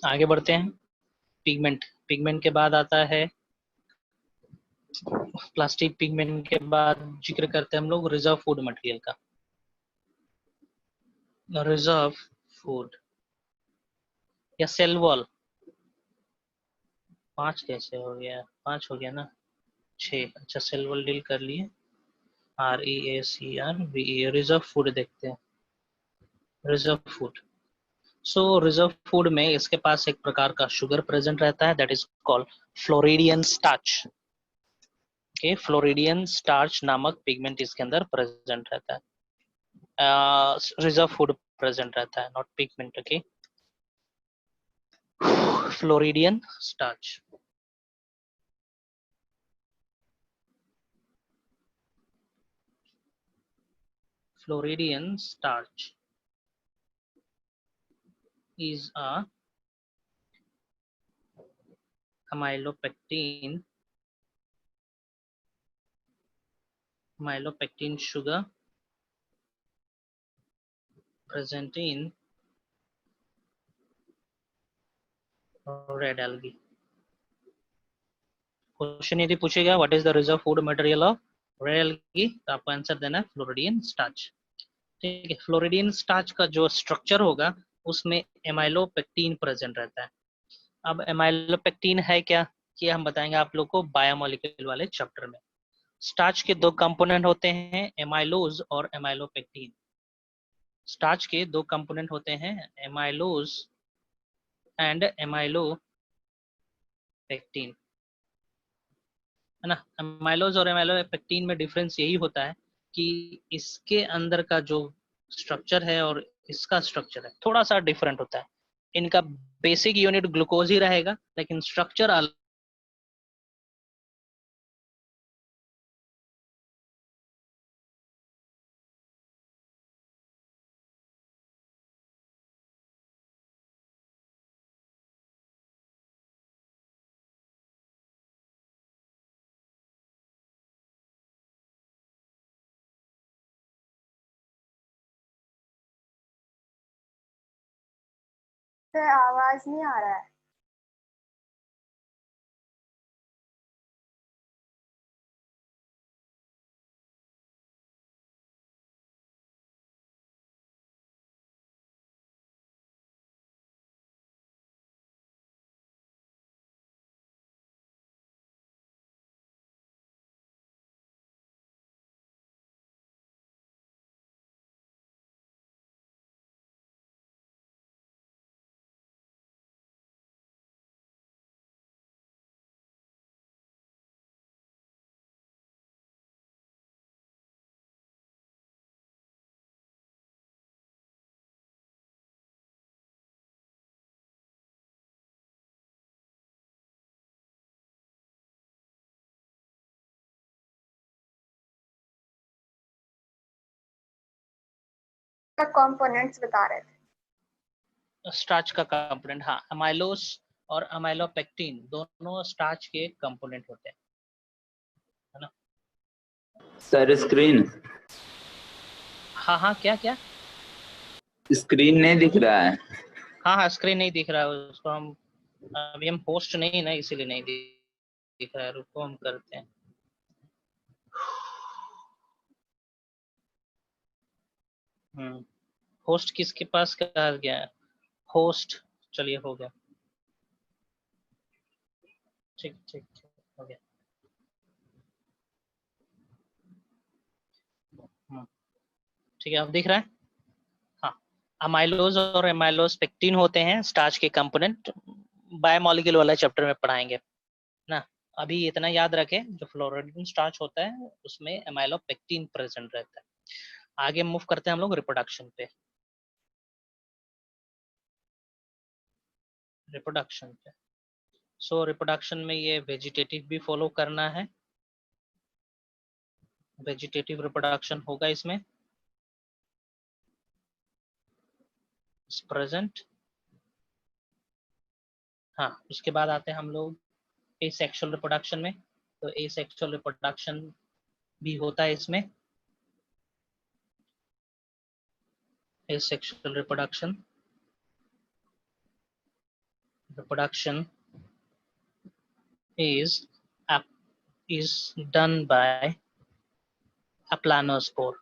आगे बढ़ते हैं। पिगमेंट, पिगमेंट के बाद आता है प्लास्टिक। पिगमेंट के बाद जिक्र करते हैं हम लोग रिजर्व फूड मटेरियल का। रिजर्व फूड या सेल वॉल। 5 कैसे हो गया? 5 हो गया ना, 6। अच्छा, सेल वॉल डील कर लिए। REACRVE, रिजर्व फूड देखते हैं। रिजर्व फूड, सो रिजर्व फूड में इसके पास एक प्रकार का शुगर प्रेजेंट रहता है, that is called floridean starch. Okay, floridean starch नामक पिगमेंट इसके अंदर प्रेजेंट रहता है। रिजर्व फूड प्रेजेंट रहता है, not pigment. Okay, floridean starch. Floridian starch is a amylopectin sugar present in red algae। Question यदि पूछेगा what is the reserve food material of red algae, तो आपको आंसर देना है फ्लोरिडियन स्टार्च। ठीक है, फ्लोरिडियन स्टार्च का जो स्ट्रक्चर होगा उसमें एमाइलोपेक्टिन प्रेजेंट रहता है। अब एमाइलोपेक्टिन है क्या, ये हम बताएंगे आप लोग को बायोमोलिक्यूल वाले चैप्टर में। स्टार्च के दो कंपोनेंट होते हैं, एमाइलोज और एमाइलोपेक्टिन। स्टार्च के दो कंपोनेंट होते हैं, एमाइलोज एंड एमाइलोपेक्टिन, है ना। एमाइलोज और एमाइलोपेक्टिन में डिफरेंस यही होता है कि इसके अंदर का जो स्ट्रक्चर है और इसका स्ट्रक्चर है थोड़ा सा डिफरेंट होता है। इनका बेसिक यूनिट ग्लूकोज ही रहेगा, लेकिन स्ट्रक्चर अलग। सर आवाज नहीं आ रहा है। कंपोनेंट्स बता रहे थे। स्टार्च का कंपोनेंट, हाँ, अमाइलोज और अमाइलोपेक्टिन दोनों स्टार्च के कंपोनेंट होते हैं, है ना। सर स्क्रीन हाँ हाँ, क्या क्या? स्क्रीन नहीं दिख रहा है। हाँ हाँ, स्क्रीन नहीं दिख रहा है उसको। हम अभी हम होस्ट नहीं ना, इसीलिए नहीं दिख रहा है। रुको हम करते हैं। होस्ट किसके पास कहा गया है? होस्ट, चलिए हो गया। ठीक ठीक ठीक, हो गया। ठीक है, अब दिख रहा है। हाँ, अमाइलोज और एमाइलोज पेक्टिन होते हैं स्टार्च के कंपोनेंट। बायोमोलिक्यूल वाला चैप्टर में पढ़ाएंगे ना। अभी इतना याद रखें, जो फ्लोरिडियन स्टार्च होता है उसमें एमाइलोपेक्टिन प्रेजेंट रहता है। आगे मूव करते हैं हम लोग रिप्रोडक्शन पे। सो रिप्रोडक्शन में ये वेजिटेटिव भी फॉलो करना है। वेजिटेटिव रिप्रोडक्शन होगा इसमें प्रेजेंट। हाँ, उसके बाद आते हैं हम लोग एसेक्सुअल रिप्रोडक्शन में। तो एसेक्सुअल रिप्रोडक्शन भी होता है इसमें। asexual reproduction is done by aplanospore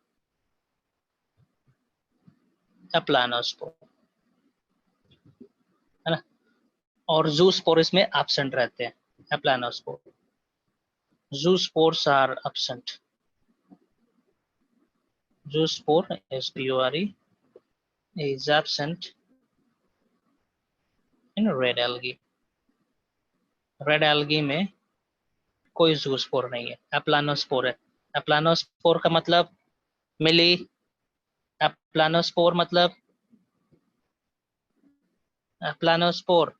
है ना। और जूस्पोर इसमें एब्सेंट रहते हैं। Aplanospore, zoospores are absent. Zoospore SPORE is absent in red algae। Red algae में कोई जूस्पोर नहीं है, एप्लानोस्पोर है। एप्लानोस्पोर का मतलब मिली, एप्लानोस्पोर मतलब Aplanospore.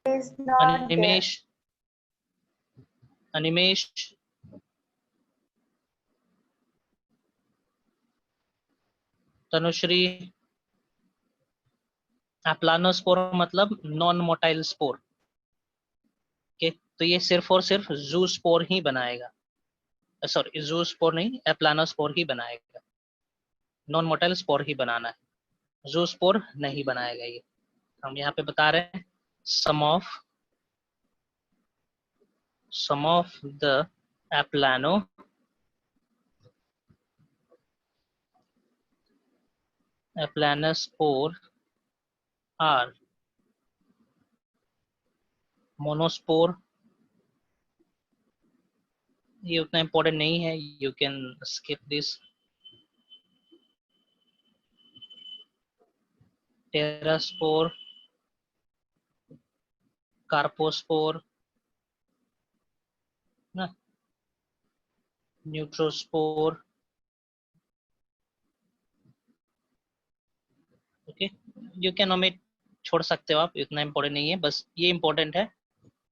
Is not there. Animesh. Animesh. Tanushree. एप्लानोस्पोर मतलब नॉन मोटाइल स्पोर के, तो ये सिर्फ और सिर्फ जूस्पोर ही बनाएगा, सॉरी जूस्पोर नहीं, एप्लानोस्पोर ही बनाएगा, नॉन मोटाइल स्पोर ही बनाना है, जूस्पोर नहीं बनाएगा ये। हम यहाँ पे बता रहे हैं सम ऑफ द एप्लानोस्पोर आर मोनोस्पोर। ये उतना इम्पोर्टेंट नहीं है, you can skip this. टेरास्पोर, carpospore ना, न्यूट्रोस्पोर, ओके, यू कैन ओमिट, छोड़ सकते हो आप, इतना इम्पोर्टेंट नहीं है, बस ये इम्पोर्टेंट है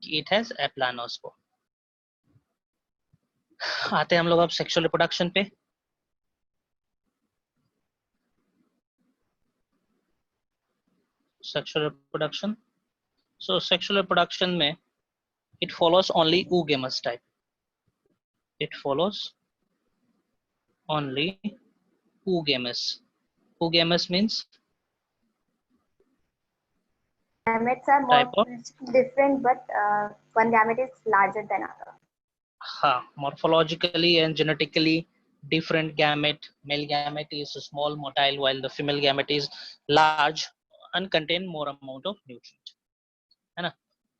कि इट हैज एप्लानोस्पोर। आते हैं हम लोग अब सेक्सुअल रिप्रोडक्शन पे। सेक्सुअल रिप्रोडक्शन, सो सेक्सुअल रिप्रोडक्शन में it follows only oogamous type. It follows only oogamous. Oogamous means Gametes are type more of, different, but one gamete is larger than other. morphologically and genetically different gamete. Male gamete is small, motile, while the female gamete is large and contain more amount of nutrient, है ना।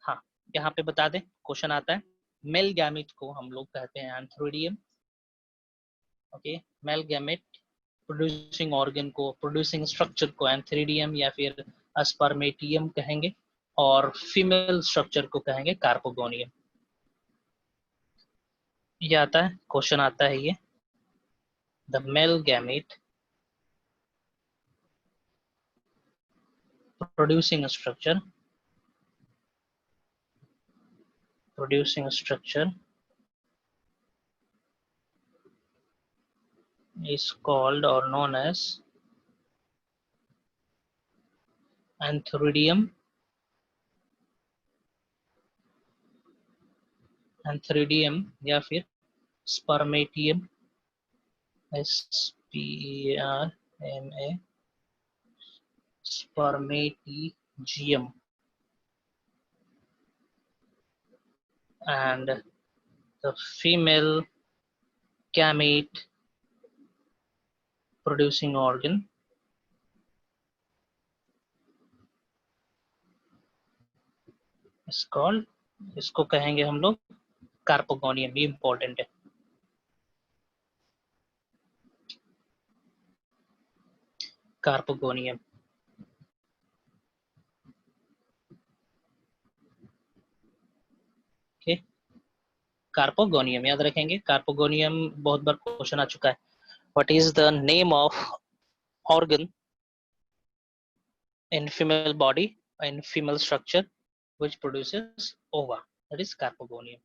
हाँ, यहाँ पे बता दें, question आता है, male gamete को हम लोग कहते हैं antheridium, okay. Male gamete producing organ को, प्रोड्यूसिंग स्ट्रक्चर को एंथ्रीडियम या फिर अस्पर्मेटियम कहेंगे, और फीमेल स्ट्रक्चर को कहेंगे कार्पोगोनियम। ये आता है, क्वेश्चन आता है ये, the mail gamete producing structure is called or known as antheridium, या फिर spermatium, SPERMA, spermatigium, and the female gamete producing organ is called, इसको कहेंगे हम लोग कार्पोगोनियम। भी इंपॉर्टेंट है, कार्पोगोनियम, ओके। कार्पोगोनियम याद रखेंगे, कार्पोगोनियम बहुत बार क्वेश्चन आ चुका है। What is the name of organ in female body, in female structure, which produces ova, that is carpogonium.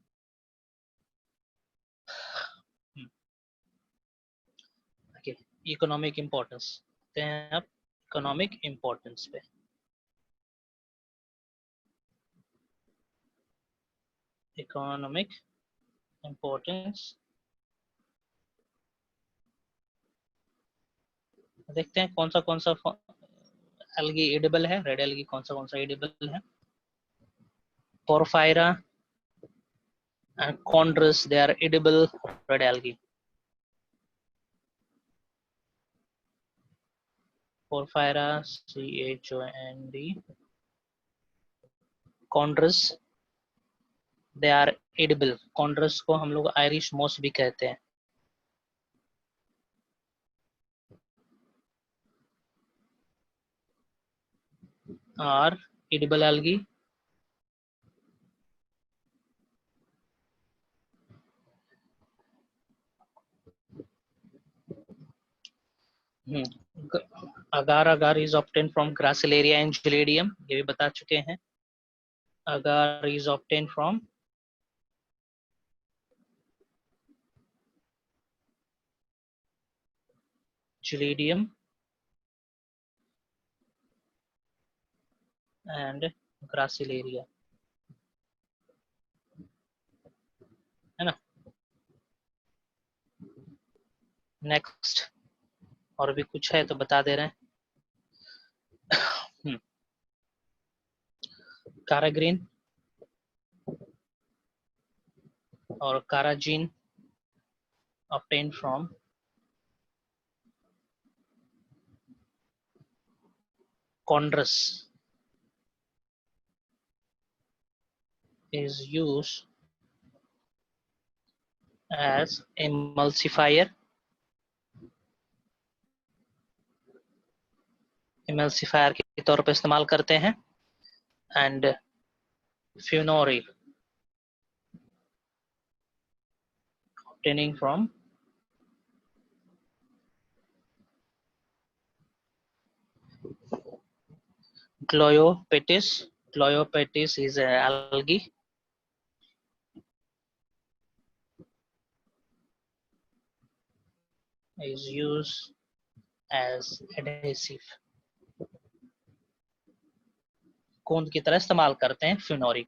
okay, economic importance हैं आप, इकोनॉमिक इंपॉर्टेंस पे। इकोनॉमिक इंपॉर्टेंस देखते हैं कौन सा एल्गी एडिबल है, रेड एल्गी कौन सा एडिबल है। Porphyra and chondrus, they are edible red algae. Porphyra, CHOND, chondrus, they are edible. chondrus को हम लोग आयरिश मॉस भी कहते हैं। और edible algae, agar agar is obtain from gracilaria and gelidium, ये भी बता चुके हैं। Agar is obtain from gelidium and gracilaria, है ना। नेक्स्ट और भी कुछ है तो बता दे रहे हैं। काराग्रीन और काराजीन obtained from chondrus is used as emulsifier के तौर पर इस्तेमाल करते हैं। And funori obtaining from Gliopetis. Gliopetis is an algae. Is used as adhesive. कोंद की तरह इस्तेमाल करते हैं फ्यूनोरिक।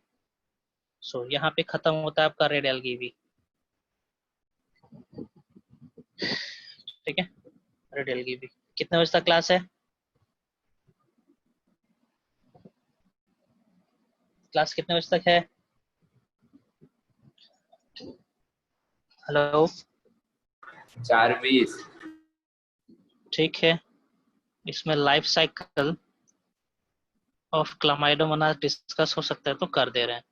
सो यहाँ पे खत्म होता है आपका रेड एल्गी भी, ठीक है। रेड एल्गी भी कितने बजे तक क्लास है? क्लास कितने बजे तक है? हेलो 4:20। ठीक है। इसमें life cycle of Chlamydomonas discuss हो सकता है तो कर दे रहे हैं।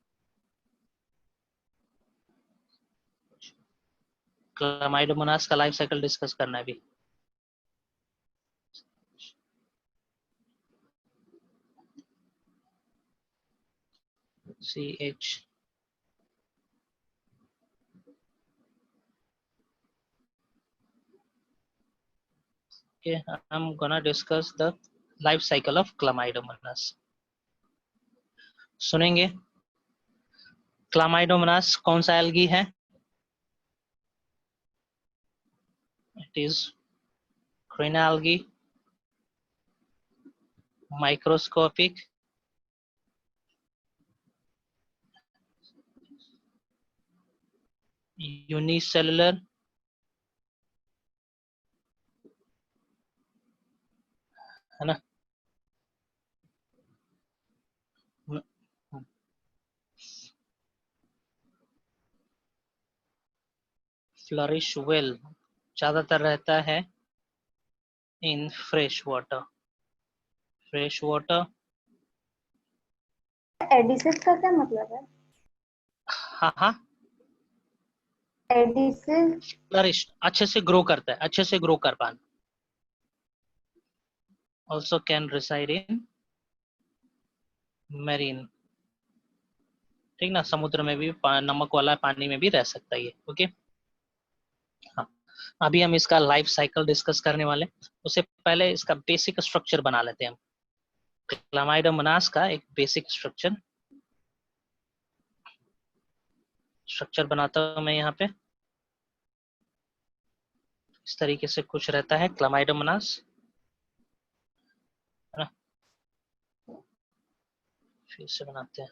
क्लामाइडोमोनास का लाइफ साइकिल डिस्कस करना है अभी। CH okay, I'm gonna discuss the life cycle of Chlamydomonas. सुनेंगे? क्लामाइडोमोनास कौन सा एल्गी है? It is green algae, microscopic, unicellular, है ना। फ्लरिश वेल ज्यादातर रहता है इन fresh water. Fresh water adhesive का क्या मतलब है? हाँ एडिसिव फ्लरिश अच्छे से ग्रो करता है, अच्छे से ग्रो कर पाना। Also can reside in marine, ठीक ना, समुद्र में भी नमक वाला पानी में भी रह सकता है ये। ओके हाँ, अभी हम इसका लाइफ साइकिल डिस्कस करने वाले। उससे पहले इसका बेसिक स्ट्रक्चर बना लेते हैं हम। क्लामाइडोमोनास का एक बेसिक स्ट्रक्चर बनाता हूं मैं यहाँ पे। इस तरीके से कुछ रहता है क्लामाइडोमोनास, है ना। फिर से बनाते हैं।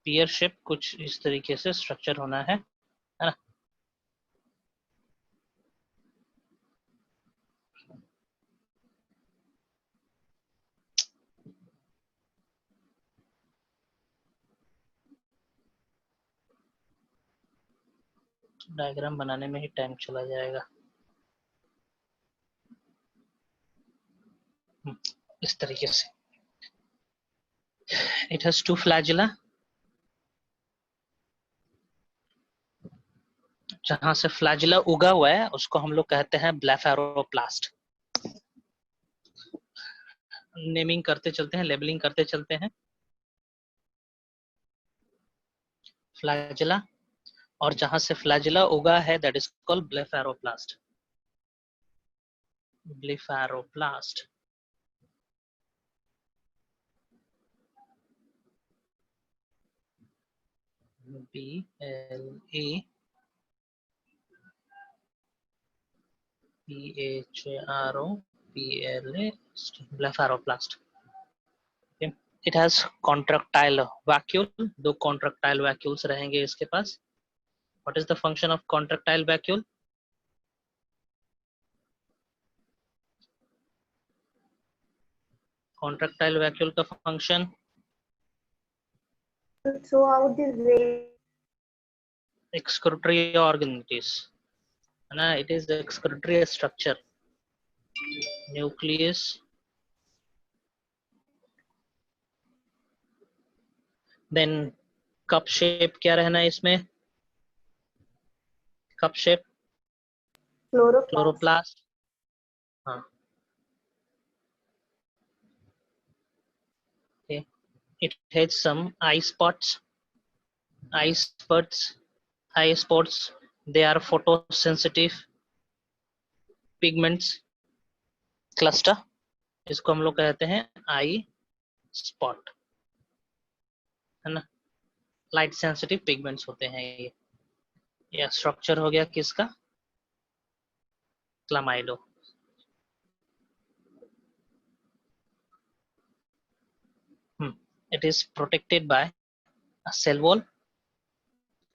पियर शेप कुछ इस तरीके से स्ट्रक्चर होना है ना। डायग्राम बनाने में ही टाइम चला जाएगा। इस तरीके से इट हैज 2 फ्लैजिला, जहां से फ्लैजिला उगा हुआ है उसको हम लोग कहते हैं ब्लेफेरोप्लास्ट। नेमिंग करते चलते हैं, लेबलिंग करते चलते हैं। फ्लैजिला और जहां से फ्लैजिला उगा है that is called blepharoplast. Blepharoplast. Blepharoplast. It has contractile vacuole, दो contractile vacuoles रहेंगे इसके पास। What is the function of contractile vacuole? Contractile vacuole का function To throw out the waste. excretory organ it is, है ना? It is the excretory structure, nucleus, then cup shape क्या रहना है इसमें? cup shape Chloroplast. chloroplast, हाँ। Okay. It has some eye spots. Eye spots, eye spots, they are photosensitive pigments cluster, इसको हम लोग कहते हैं आई स्पॉट, है ना? लाइट सेंसिटिव पिगमेंट्स होते हैं ये स्ट्रक्चर हो गया किसका? Chlamydo. It is protected by cell wall.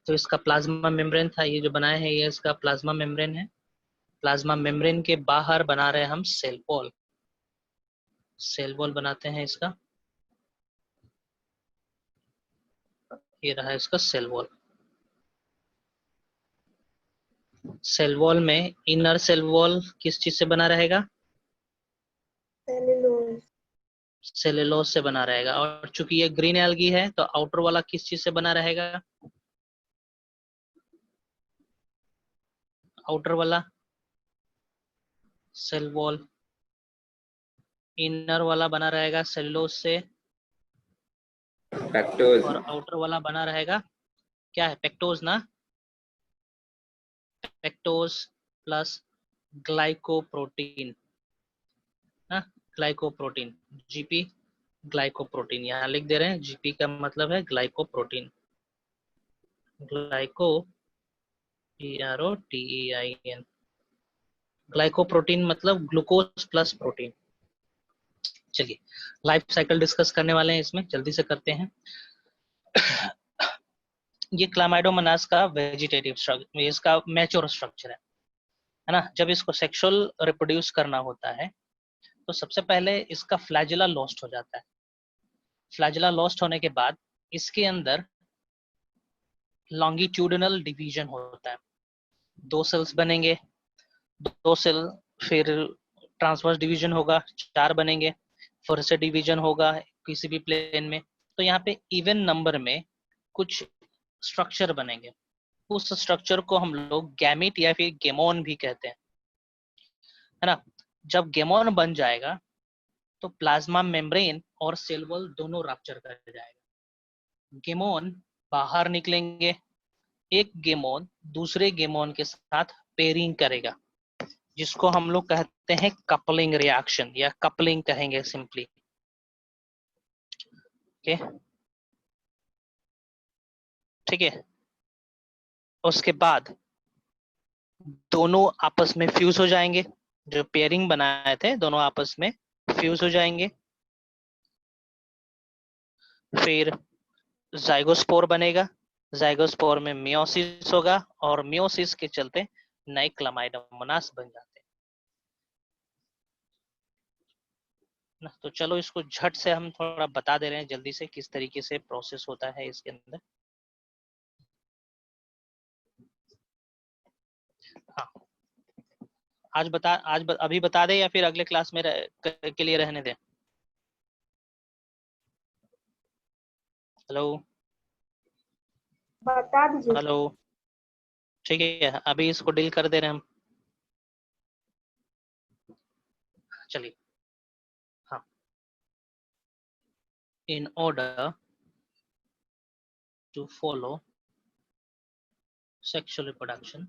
तो इसका प्लाज्मा मेम्ब्रेन था, ये जो बनाया है ये इसका प्लाज्मा मेम्ब्रेन है। प्लाज्मा मेम्ब्रेन के बाहर बना रहे हैं हम सेल वॉल। सेल वॉल बनाते हैं इसका, ये रहा इसका सेल वॉल। सेल वॉल में इनर सेल वॉल किस चीज से बना रहेगा? Cellulose. सेलुलोज से बना रहेगा। और चूंकि ये ग्रीन एल्गी है तो आउटर वाला किस चीज से बना रहेगा? आउटर वाला सेल वॉल। इनर वाला बना रहेगा सेलुलोज से, पेक्टोज। और आउटर वाला बना रहेगा क्या है? पेक्टोज ना? पेक्टोज प्लस ग्लाइकोप्रोटीन, हाँ, ग्लाइकोप्रोटीन, जीपी ग्लाइकोप्रोटीन यहाँ लिख दे रहे हैं। जीपी का मतलब है ग्लाइकोप्रोटीन, ग्लाइको PROTEIN। ग्लाइकोप्रोटीन मतलब ग्लूकोज प्लस प्रोटीन। चलिए लाइफ साइकिल डिस्कस करने वाले हैं इसमें, जल्दी से करते हैं। ये क्लामाइडोमोनास का वेजिटेटिव स्ट्रक्चर, इसका मैच्योर स्ट्रक्चर है ना? जब इसको सेक्सुअल रिप्रोड्यूस करना होता है तो सबसे पहले इसका फ्लैजिला लॉस्ट हो जाता है। फ्लैजिला लॉस्ट होने के बाद इसके अंदर लॉन्गिट्यूडिनल डिवीजन होता है, दो सेल्स बनेंगे, दो सेल, फिर ट्रांसवर्स डिवीजन होगा, चार बनेंगे, फिर से डिवीजन होगा किसी भी प्लेन में। तो यहाँ पे इवन नंबर में कुछ स्ट्रक्चर बनेंगे, उस स्ट्रक्चर को हम लोग गैमीट या फिर गेमोन भी कहते हैं, है ना? जब गेमोन बन जाएगा तो प्लाज्मा मेम्ब्रेन और सेल वॉल दोनों रप्चर कर जाएगा। गेमोन बाहर निकलेंगे, एक गेमोन दूसरे गेमोन के साथ पेयरिंग करेगा, जिसको हम लोग कहते हैं कपलिंग रिएक्शन या कपलिंग कहेंगे सिंपली। ओके, ठीक है। उसके बाद दोनों आपस में फ्यूज हो जाएंगे, जो पेयरिंग बनाए थे दोनों आपस में फ्यूज हो जाएंगे। फिर जाइगोस्पोर बनेगा, जाइगोस्पोर में मियोसिस होगा और मियोसिस के चलते नए क्लामाइडोमोनास बन जाते हैं ना। तो चलो इसको झट से हम थोड़ा बता दे रहे हैं जल्दी से किस तरीके से प्रोसेस होता है इसके अंदर। हाँ, अभी बता दे या फिर अगले क्लास में के लिए रहने दे? हेलो बता दीजिए। हेलो, ठीक है, अभी इसको डील कर दे रहे हैं हम। चलिए, हाँ, in order to follow sexual reproduction.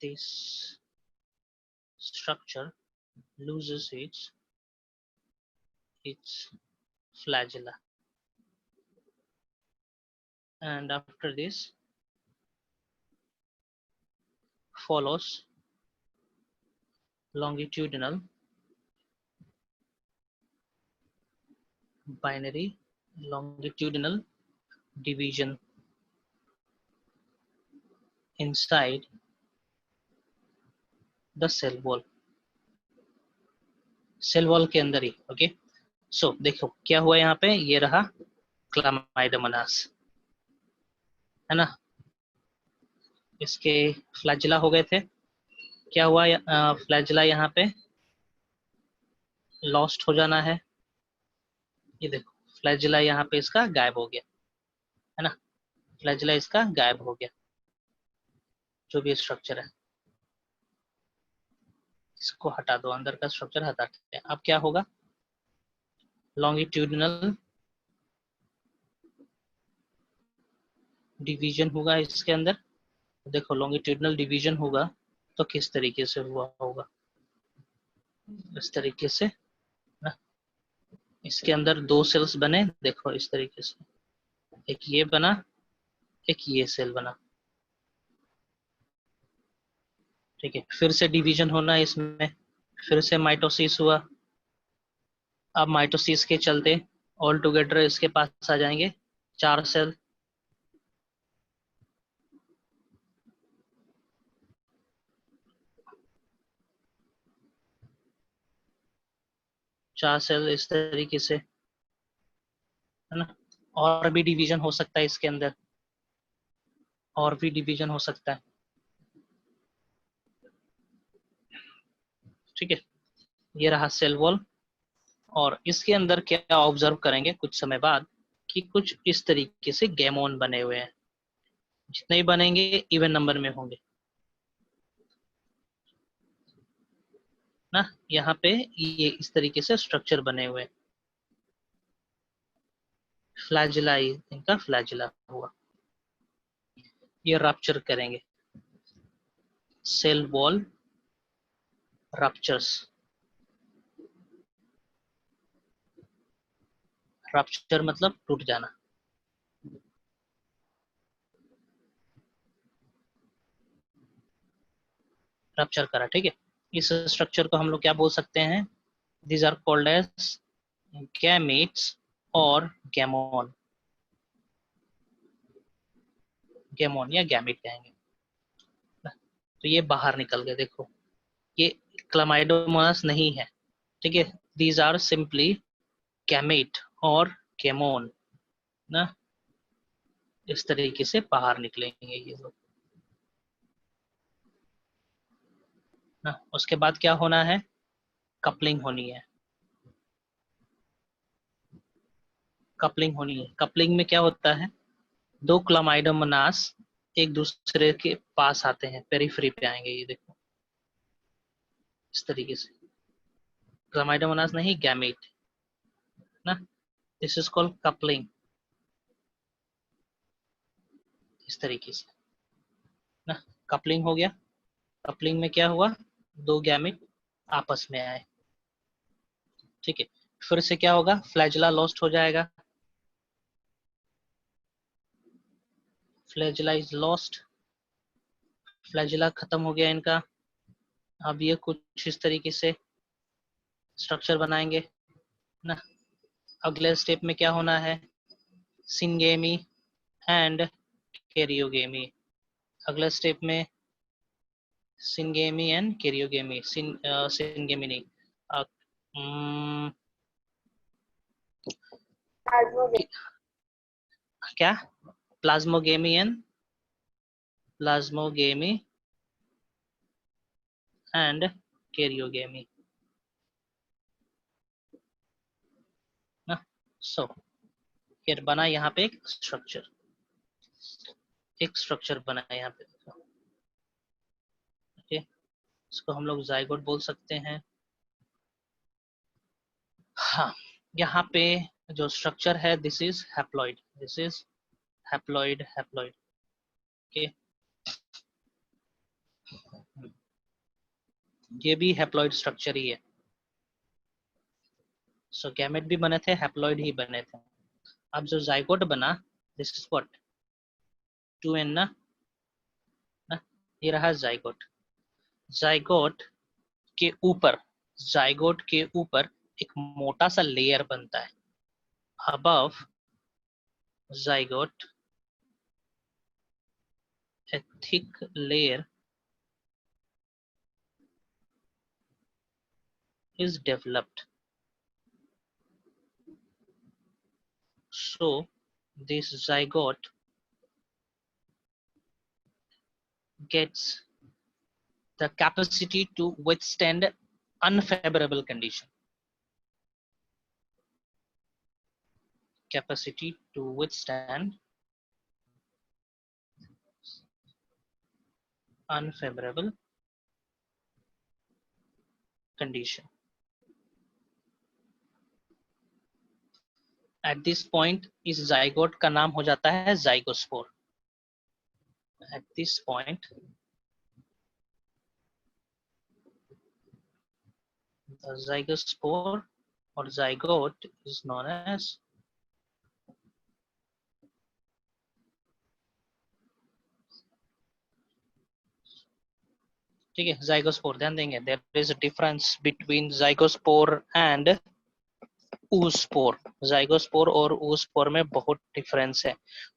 This structure loses its flagella, and after this follows longitudinal binary longitudinal division inside the cell wall, cell wall के अंदर ही. ओके, सो देखो क्या हुआ यहाँ पे, ये रहा क्लामाइडोमोनास, है ना. इसके फ्लैजिला हो गए थे. क्या हुआ, फ्लैजिला यहाँ पे लॉस्ट हो जाना है. ये देखो फ्लैजिला यहाँ पे इसका गायब हो गया, है ना. फ्लैजिला इसका गायब हो गया, जो भी स्ट्रक्चर है इसको हटा दो, अंदर का स्ट्रक्चर हटाते हैं. अब क्या होगा, लॉन्गिट्यूडिनल डिवीजन होगा इसके अंदर. देखो लॉन्गिट्यूडिनल डिवीजन होगा तो किस तरीके से हुआ होगा, इस तरीके से ना. इसके अंदर दो सेल्स बने, देखो इस तरीके से, एक ये बना, एक ये सेल बना. ठीक है, फिर से डिवीजन होना है इसमें, फिर से माइटोसिस हुआ. अब माइटोसिस के चलते ऑल टुगेदर इसके पास आ जाएंगे 4 सेल. चार सेल इस तरीके से, है ना. और भी डिवीजन हो सकता है इसके अंदर, और भी डिवीजन हो सकता है. ठीक है, ये रहा सेल वॉल. और इसके अंदर क्या ऑब्जर्व करेंगे कुछ समय बाद कि कुछ इस तरीके से गैमोन बने हुए हैं. जितने ही बनेंगे इवन नंबर में होंगे ना. यहाँ पे ये इस तरीके से स्ट्रक्चर बने हुए हैं. फ्लैजिला, इनका फ्लैजिला हुआ. ये रप्चर करेंगे, सेल वॉल रप्चर्स. रप्चर मतलब टूट जाना. रप्चर करा, ठीक है. इस स्ट्रक्चर को हम लोग क्या बोल सकते हैं, these are called as gametes और गैमोन. गैमोन या गैमेट कहेंगे. तो ये बाहर निकल गए, देखो ये क्लामाइडोमोनास नहीं है. ठीक है, these are simply गैमेट और गैमोन ना. इस तरीके से बाहर निकलेंगे ये लोग ना. उसके बाद क्या होना है, कपलिंग होनी है. कपलिंग होनी है. कपलिंग में क्या होता है, दो क्लामाइडोमोनास एक दूसरे के पास आते हैं, पेरिफेरी पे आएंगे. ये देखो इस तरीके से, क्लामाइडोमोनास नहीं गैमेट ना. This is called coupling. इस तरीके से ना कपलिंग हो गया. कपलिंग में क्या हुआ, दो गैमेट आपस में आए. ठीक है, फिर से क्या होगा, फ्लैजिला लॉस्ट हो जाएगा. फ्लैजिला इज लॉस्ट, फ्लैजिला खत्म हो गया इनका. अब ये कुछ इस तरीके से स्ट्रक्चर बनाएंगे ना. अगले स्टेप में क्या होना है, सिंगेमी एंड कैरियोगेमी. अगले स्टेप में सिंगेमी एंड कैरियोगेमी. सिंगेमी नहीं, क्या, प्लाज्मोगेमी एंड कैरियोगेमी ना. सो फिर बना यहाँ पे एक स्ट्रक्चर बना है यहाँ पे. ओके, इसको हम लोग जाइगोट बोल सकते हैं. हाँ, यहाँ पे जो स्ट्रक्चर है this is haploid, this is haploid, haploid. Okay, ये भी हैप्लॉइड स्ट्रक्चर ही है। सो गैमेट भी बने थे, हैप्लॉइड ही बने थे। अब जो जाइगोट बना दिस इज व्हाट 2n ना, ये रहा जाइगोट। जाइगोट के ऊपर, जाइगोट के ऊपर एक मोटा सा लेयर बनता है। Above zygote a thick layer is developed. So this zygote gets the capacity to withstand unfavorable condition. Capacity to withstand unfavorable condition. At this point इस zygote का नाम हो जाता है zygospore. At this point the zygospore or zygote is known as ठीक है zygospore. ध्यान देंगे there is a difference between zygospore and oospore। Zygospore और oospore में बहुत डिफरेंस है।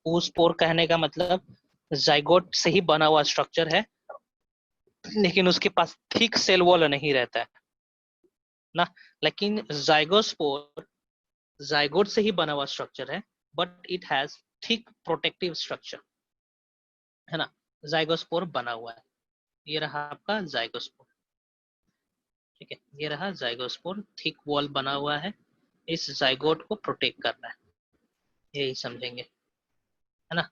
oospore कहने का मतलब जाइगोट से ही बना हुआ स्ट्रक्चर है, लेकिन उसके पास थिक सेल वॉल नहीं रहता है ना। लेकिन जाइगोस्पोर जाइगोट से ही बना हुआ स्ट्रक्चर है, but it has thick protective structure, है ना। जाइगोस्पोर बना हुआ है। ये रहा आपका जाइगोस्पोर, ठीक है। ये रहा जाइगोस्पोर, थिक वॉल बना हुआ है, इस जाइगोट को प्रोटेक्ट करना है, यही समझेंगे, है ना।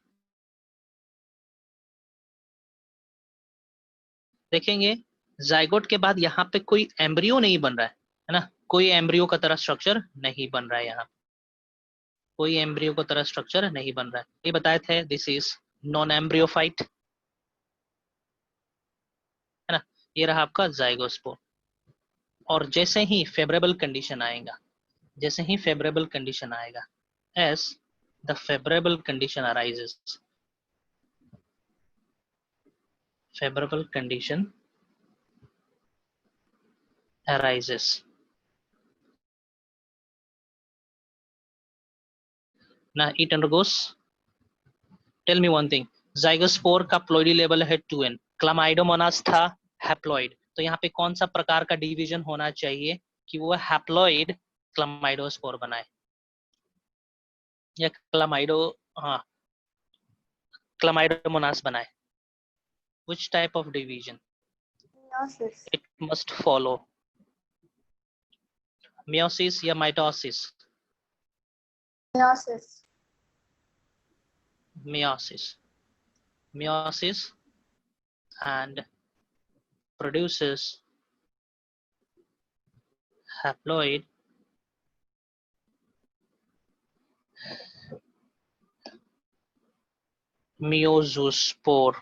देखेंगे जाइगोट के बाद यहाँ पे कोई एम्ब्रियो नहीं बन रहा है ना। कोई एम्ब्रियो का तरह स्ट्रक्चर नहीं बन रहा है, यहाँ कोई एम्ब्रियो का तरह स्ट्रक्चर नहीं बन रहा है। ये बताए थे दिस इज नॉन एम्ब्रियोफाइट, है ना। ये रहा आपका जाइगोस्पोर। और जैसे ही फेवरेबल कंडीशन आएगा, जैसे ही फेवरेबल कंडीशन आएगा, as the favorable condition arises, favorable condition arises, now it undergoes, tell me one thing, zygospore का प्लोइडी लेवल है 2n, क्लामाइडोमोनास था हैप्लॉइड, तो यहाँ पे कौन सा प्रकार का डिवीजन होना चाहिए कि वो हैप्लॉइड क्लामाइडोस्पोर बनाए या क्लामाइडो, हाँ क्लामाइडोमोनास बनाए। which type of division Meiosis. it must follow, meiosis या mitosis? Meiosis. Meiosis, meiosis, and produces haploid meiozospore.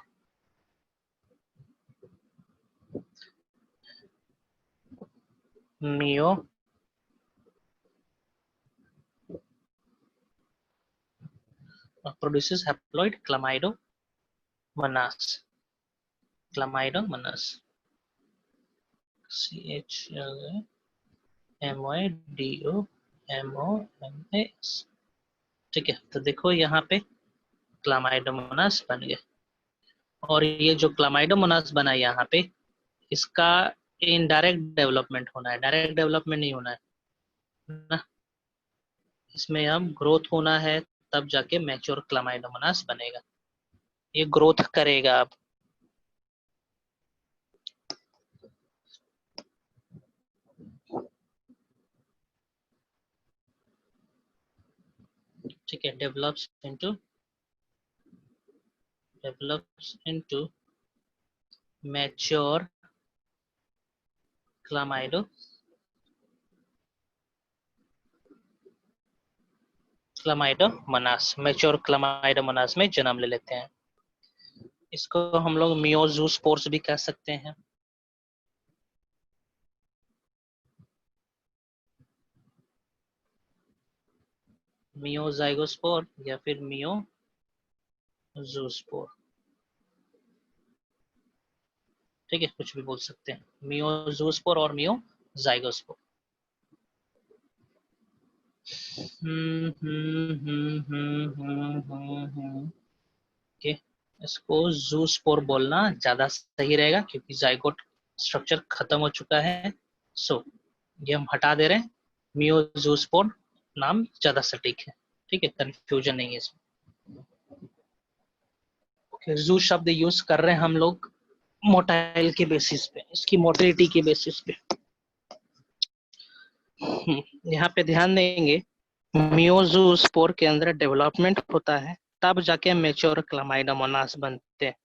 Meo produces haploid chlamydomonas, chlamydomonas, CHLAMYDOMONAS, ठीक है। तो देखो यहाँ पे क्लामाइडोमोनास बन गया, और ये जो क्लामाइडोमोनास बना है यहाँ पे, इसका इनडायरेक्ट डेवलपमेंट होना है, डायरेक्ट डेवलपमेंट नहीं होना है ना। इसमें अब ग्रोथ होना है, तब जाके मैच्योर क्लामाइडोमोनास बनेगा, ये ग्रोथ करेगा अब। ठीक है, develops into mature Chlamydomonas, Chlamydomonas, mature Chlamydomonas में जन्म ले लेते हैं। इसको हम लोग मियोजूस्पोर्स भी कह सकते हैं। मियोजाइगोस्पोर या फिर मियोजूस्पोर, ठीक है, कुछ भी बोल सकते हैं, मियोजूस्पोर और मियोजाइगोस्पोर। ओके, इसको जूस्पोर बोलना ज्यादा सही रहेगा क्योंकि जाइगोट स्ट्रक्चर खत्म हो चुका है। सो ये हम हटा दे रहे हैं, मियोजूस्पोर नाम ज्यादा सटीक है, ठीक है, कंफ्यूजन नहीं है इसमें। ओके, जू शब्द यूज कर रहे हैं हम लोग मोटाइल के बेसिस पे, इसकी मोटिलिटी के बेसिस पे। यहाँ पे ध्यान देंगे, मियोजूस्पोर के अंदर डेवलपमेंट होता है तब जाके मैच्योर क्लामाइडोमोनास बनते हैं।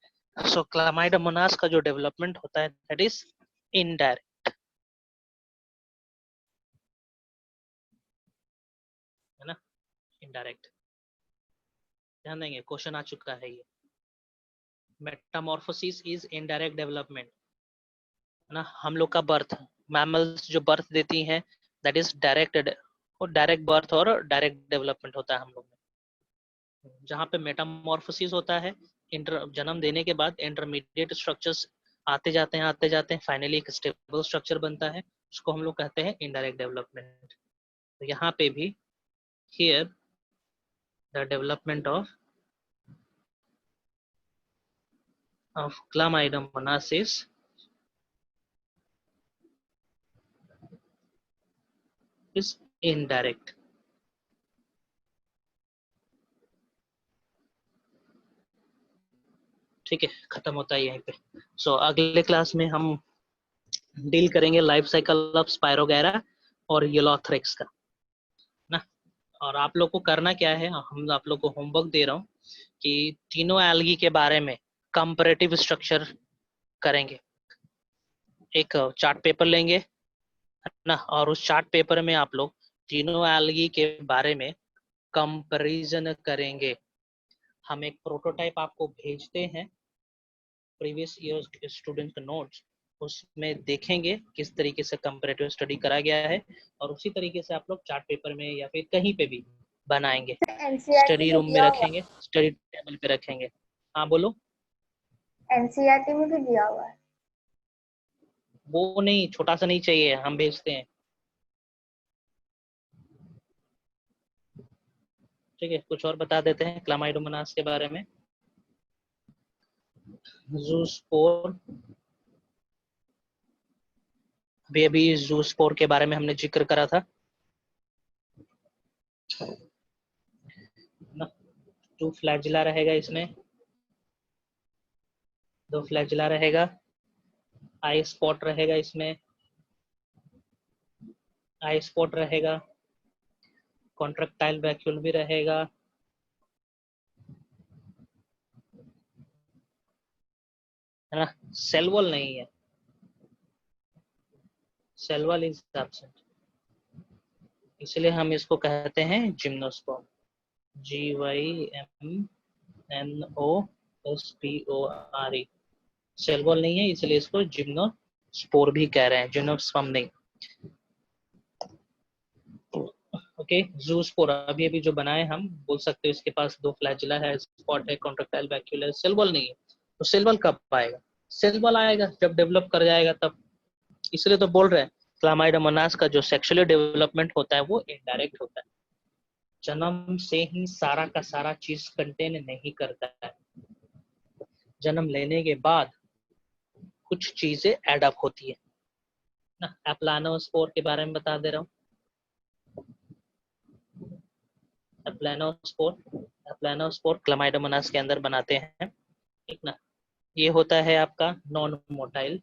सो क्लामाइडोमोनास का जो डेवलपमेंट होता है दैट इज इनडायरेक्ट, है ना, इनडायरेक्ट। ध्यान देंगे, क्वेश्चन आ चुका है ये, मेटामॉर्फोसिस इज इनडायरेक्ट डेवलपमेंट, है ना। हम लोग का बर्थ, मैमल्स जो बर्थ देती हैं दैट इज डायरेक्ट, और डायरेक्ट बर्थ और डायरेक्ट डेवलपमेंट होता है हम लोग में। जहाँ पे मेटामॉर्फोसिस होता है, जन्म देने के बाद इंटरमीडिएट स्ट्रक्चर्स आते जाते हैं फाइनली एक स्टेबल स्ट्रक्चर बनता है, उसको हम लोग कहते हैं इनडायरेक्ट डेवलपमेंट। तो यहाँ पे भी here the development of chlamydomonas is indirect. ठीक है, खत्म होता है यहीं पे। सो अगले क्लास में हम डील करेंगे लाइफ साइकिल ऑफ स्पायरोगैरा और यूलोथ्रिक्स का ना। और आप लोग को करना क्या है, हम आप लोग को होमवर्क दे रहा हूँ कि तीनों एल्गी के बारे में कंपैरेटिव स्ट्रक्चर करेंगे। एक चार्ट पेपर लेंगे, है ना, और उस चार्ट पेपर में आप लोग तीनों एल्गी के बारे में कंपैरिजन करेंगे। हम एक प्रोटोटाइप आपको भेजते हैं, प्रीवियस ईयर के स्टूडेंट का नोट्स, उसमें देखेंगे किस तरीके से कंपैरेटिव स्टडी करा गया है, और उसी तरीके से आप लोग चार्ट पेपर में या फिर कहीं पे भी बनाएंगे, एनसीईआरटी स्टडी में रूम में दिया हुआ रखेंगे, स्टडी टेबल पे रखेंगे। हाँ बोलो। एनसीईआरटी में भी दिया हुआ है। वो नहीं, छोटा सा नहीं चाहिए, हम भेजते हैं, ठीक है। कुछ और बता देते हैं क्लामाइडोमोनास के बारे में। जूस्पोर, अभी जूस्पोर के बारे में हमने जिक्र करा था ना। 2 फ्लैजिला रहेगा इसमें, 2 फ्लैजिला रहेगा, आई स्पॉट रहेगा इसमें, आई स्पॉट रहेगा, कॉन्ट्रैक्टाइल वैक्यूल भी रहेगा, है ना। सेल वॉल नहीं है, सेल वॉल इज एब्सेंट, इसलिए हम इसको कहते हैं जिम्नोस्पर्म, GYMNOSPORE। सेल वॉल नहीं है इसलिए इसको जिम्नोस्पोर भी कह रहे हैं, जिम्नोस्पर्म नहीं। ओके, जूस्पोर अभी अभी जो बनाए हम, बोल सकते हो इसके पास 2 फ्लैजिला है, स्पॉट है, कॉन्ट्रैक्टाइल वैक्यूल है, सेल वॉल नहीं है। तो सेल वॉल कब आएगा? सेल वॉल आएगा जब डेवलप कर जाएगा तब, इसलिए तो बोल रहे हैं क्लामाइडोमोनास का जो सेक्सुअली डेवलपमेंट होता है वो इनडायरेक्ट होता है, जन्म से ही सारा का सारा चीज कंटेन नहीं करता है, जन्म लेने के बाद कुछ चीजें एडअप होती है ना। एप्लानोस्पोर के बारे में बता दे रहा हूँ। एप्लानोस्पोर क्लामाइडोमोनास के अंदर बनाते हैं, ठीक ना। ये होता है आपका नॉन मोटाइल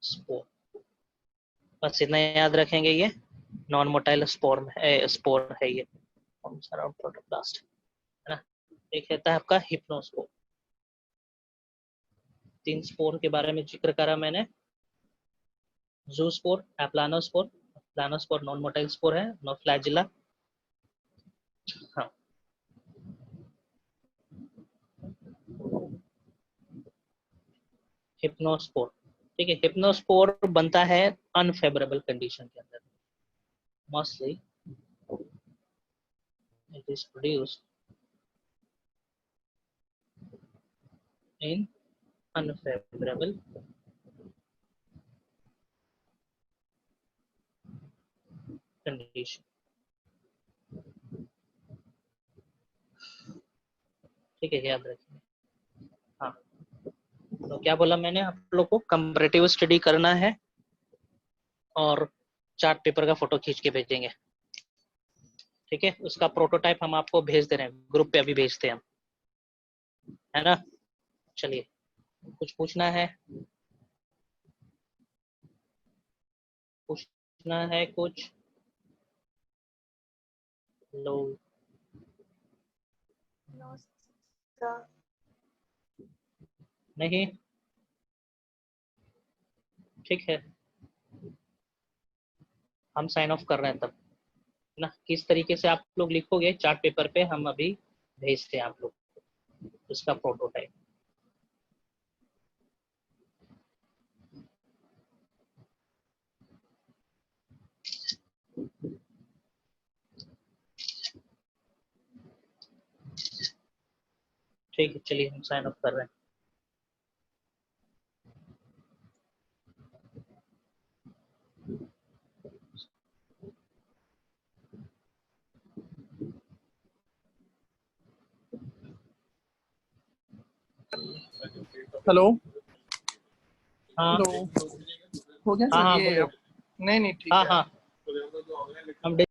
स्पोर, बस इतना याद रखेंगे, ये नॉन मोटाइल स्पोर है ये, प्रोटोप्लास्ट, है ना। एक रहता है आपका हिप्नोस्पोर। 3 स्पोर के बारे में जिक्र करा मैंने, जूस्पोर, एप्लानोस्पोर, प्लानोस्पोर नॉन मोटाइल स्पोर है, नो फ्लैजिला। हाँ, हिप्नोस्पोर, ठीक है। हिप्नोस्पोर बनता है अनफेवरेबल कंडीशन के अंदर, mostly it is produced in unfavorable condition, ठीक है, याद रखिए। हाँ, तो क्या बोला मैंने, आप लोग को कंपैरेटिव स्टडी करना है और चार्ट पेपर का फोटो खींच के भेजेंगे, ठीक है। उसका प्रोटोटाइप हम आपको भेज दे रहे हैं, ग्रुप पे अभी भेजते हैं हम, है ना। चलिए, कुछ पूछना है, पूछना है कुछ लोग? No, sir. नहीं, ठीक है, हम साइन ऑफ कर रहे हैं तब ना। किस तरीके से आप लोग लिखोगे चार्ट पेपर पे, हम अभी भेजते हैं आप लोग उसका प्रोटोटाइप। ठीक है, चलिए हम साइन ऑफ कर रहे हैं। हेलो हाँ हेलो, हो गया हाँ सर हाँ, ये? बोलिए। नहीं नहीं ठीक हाँ है। हाँ, हम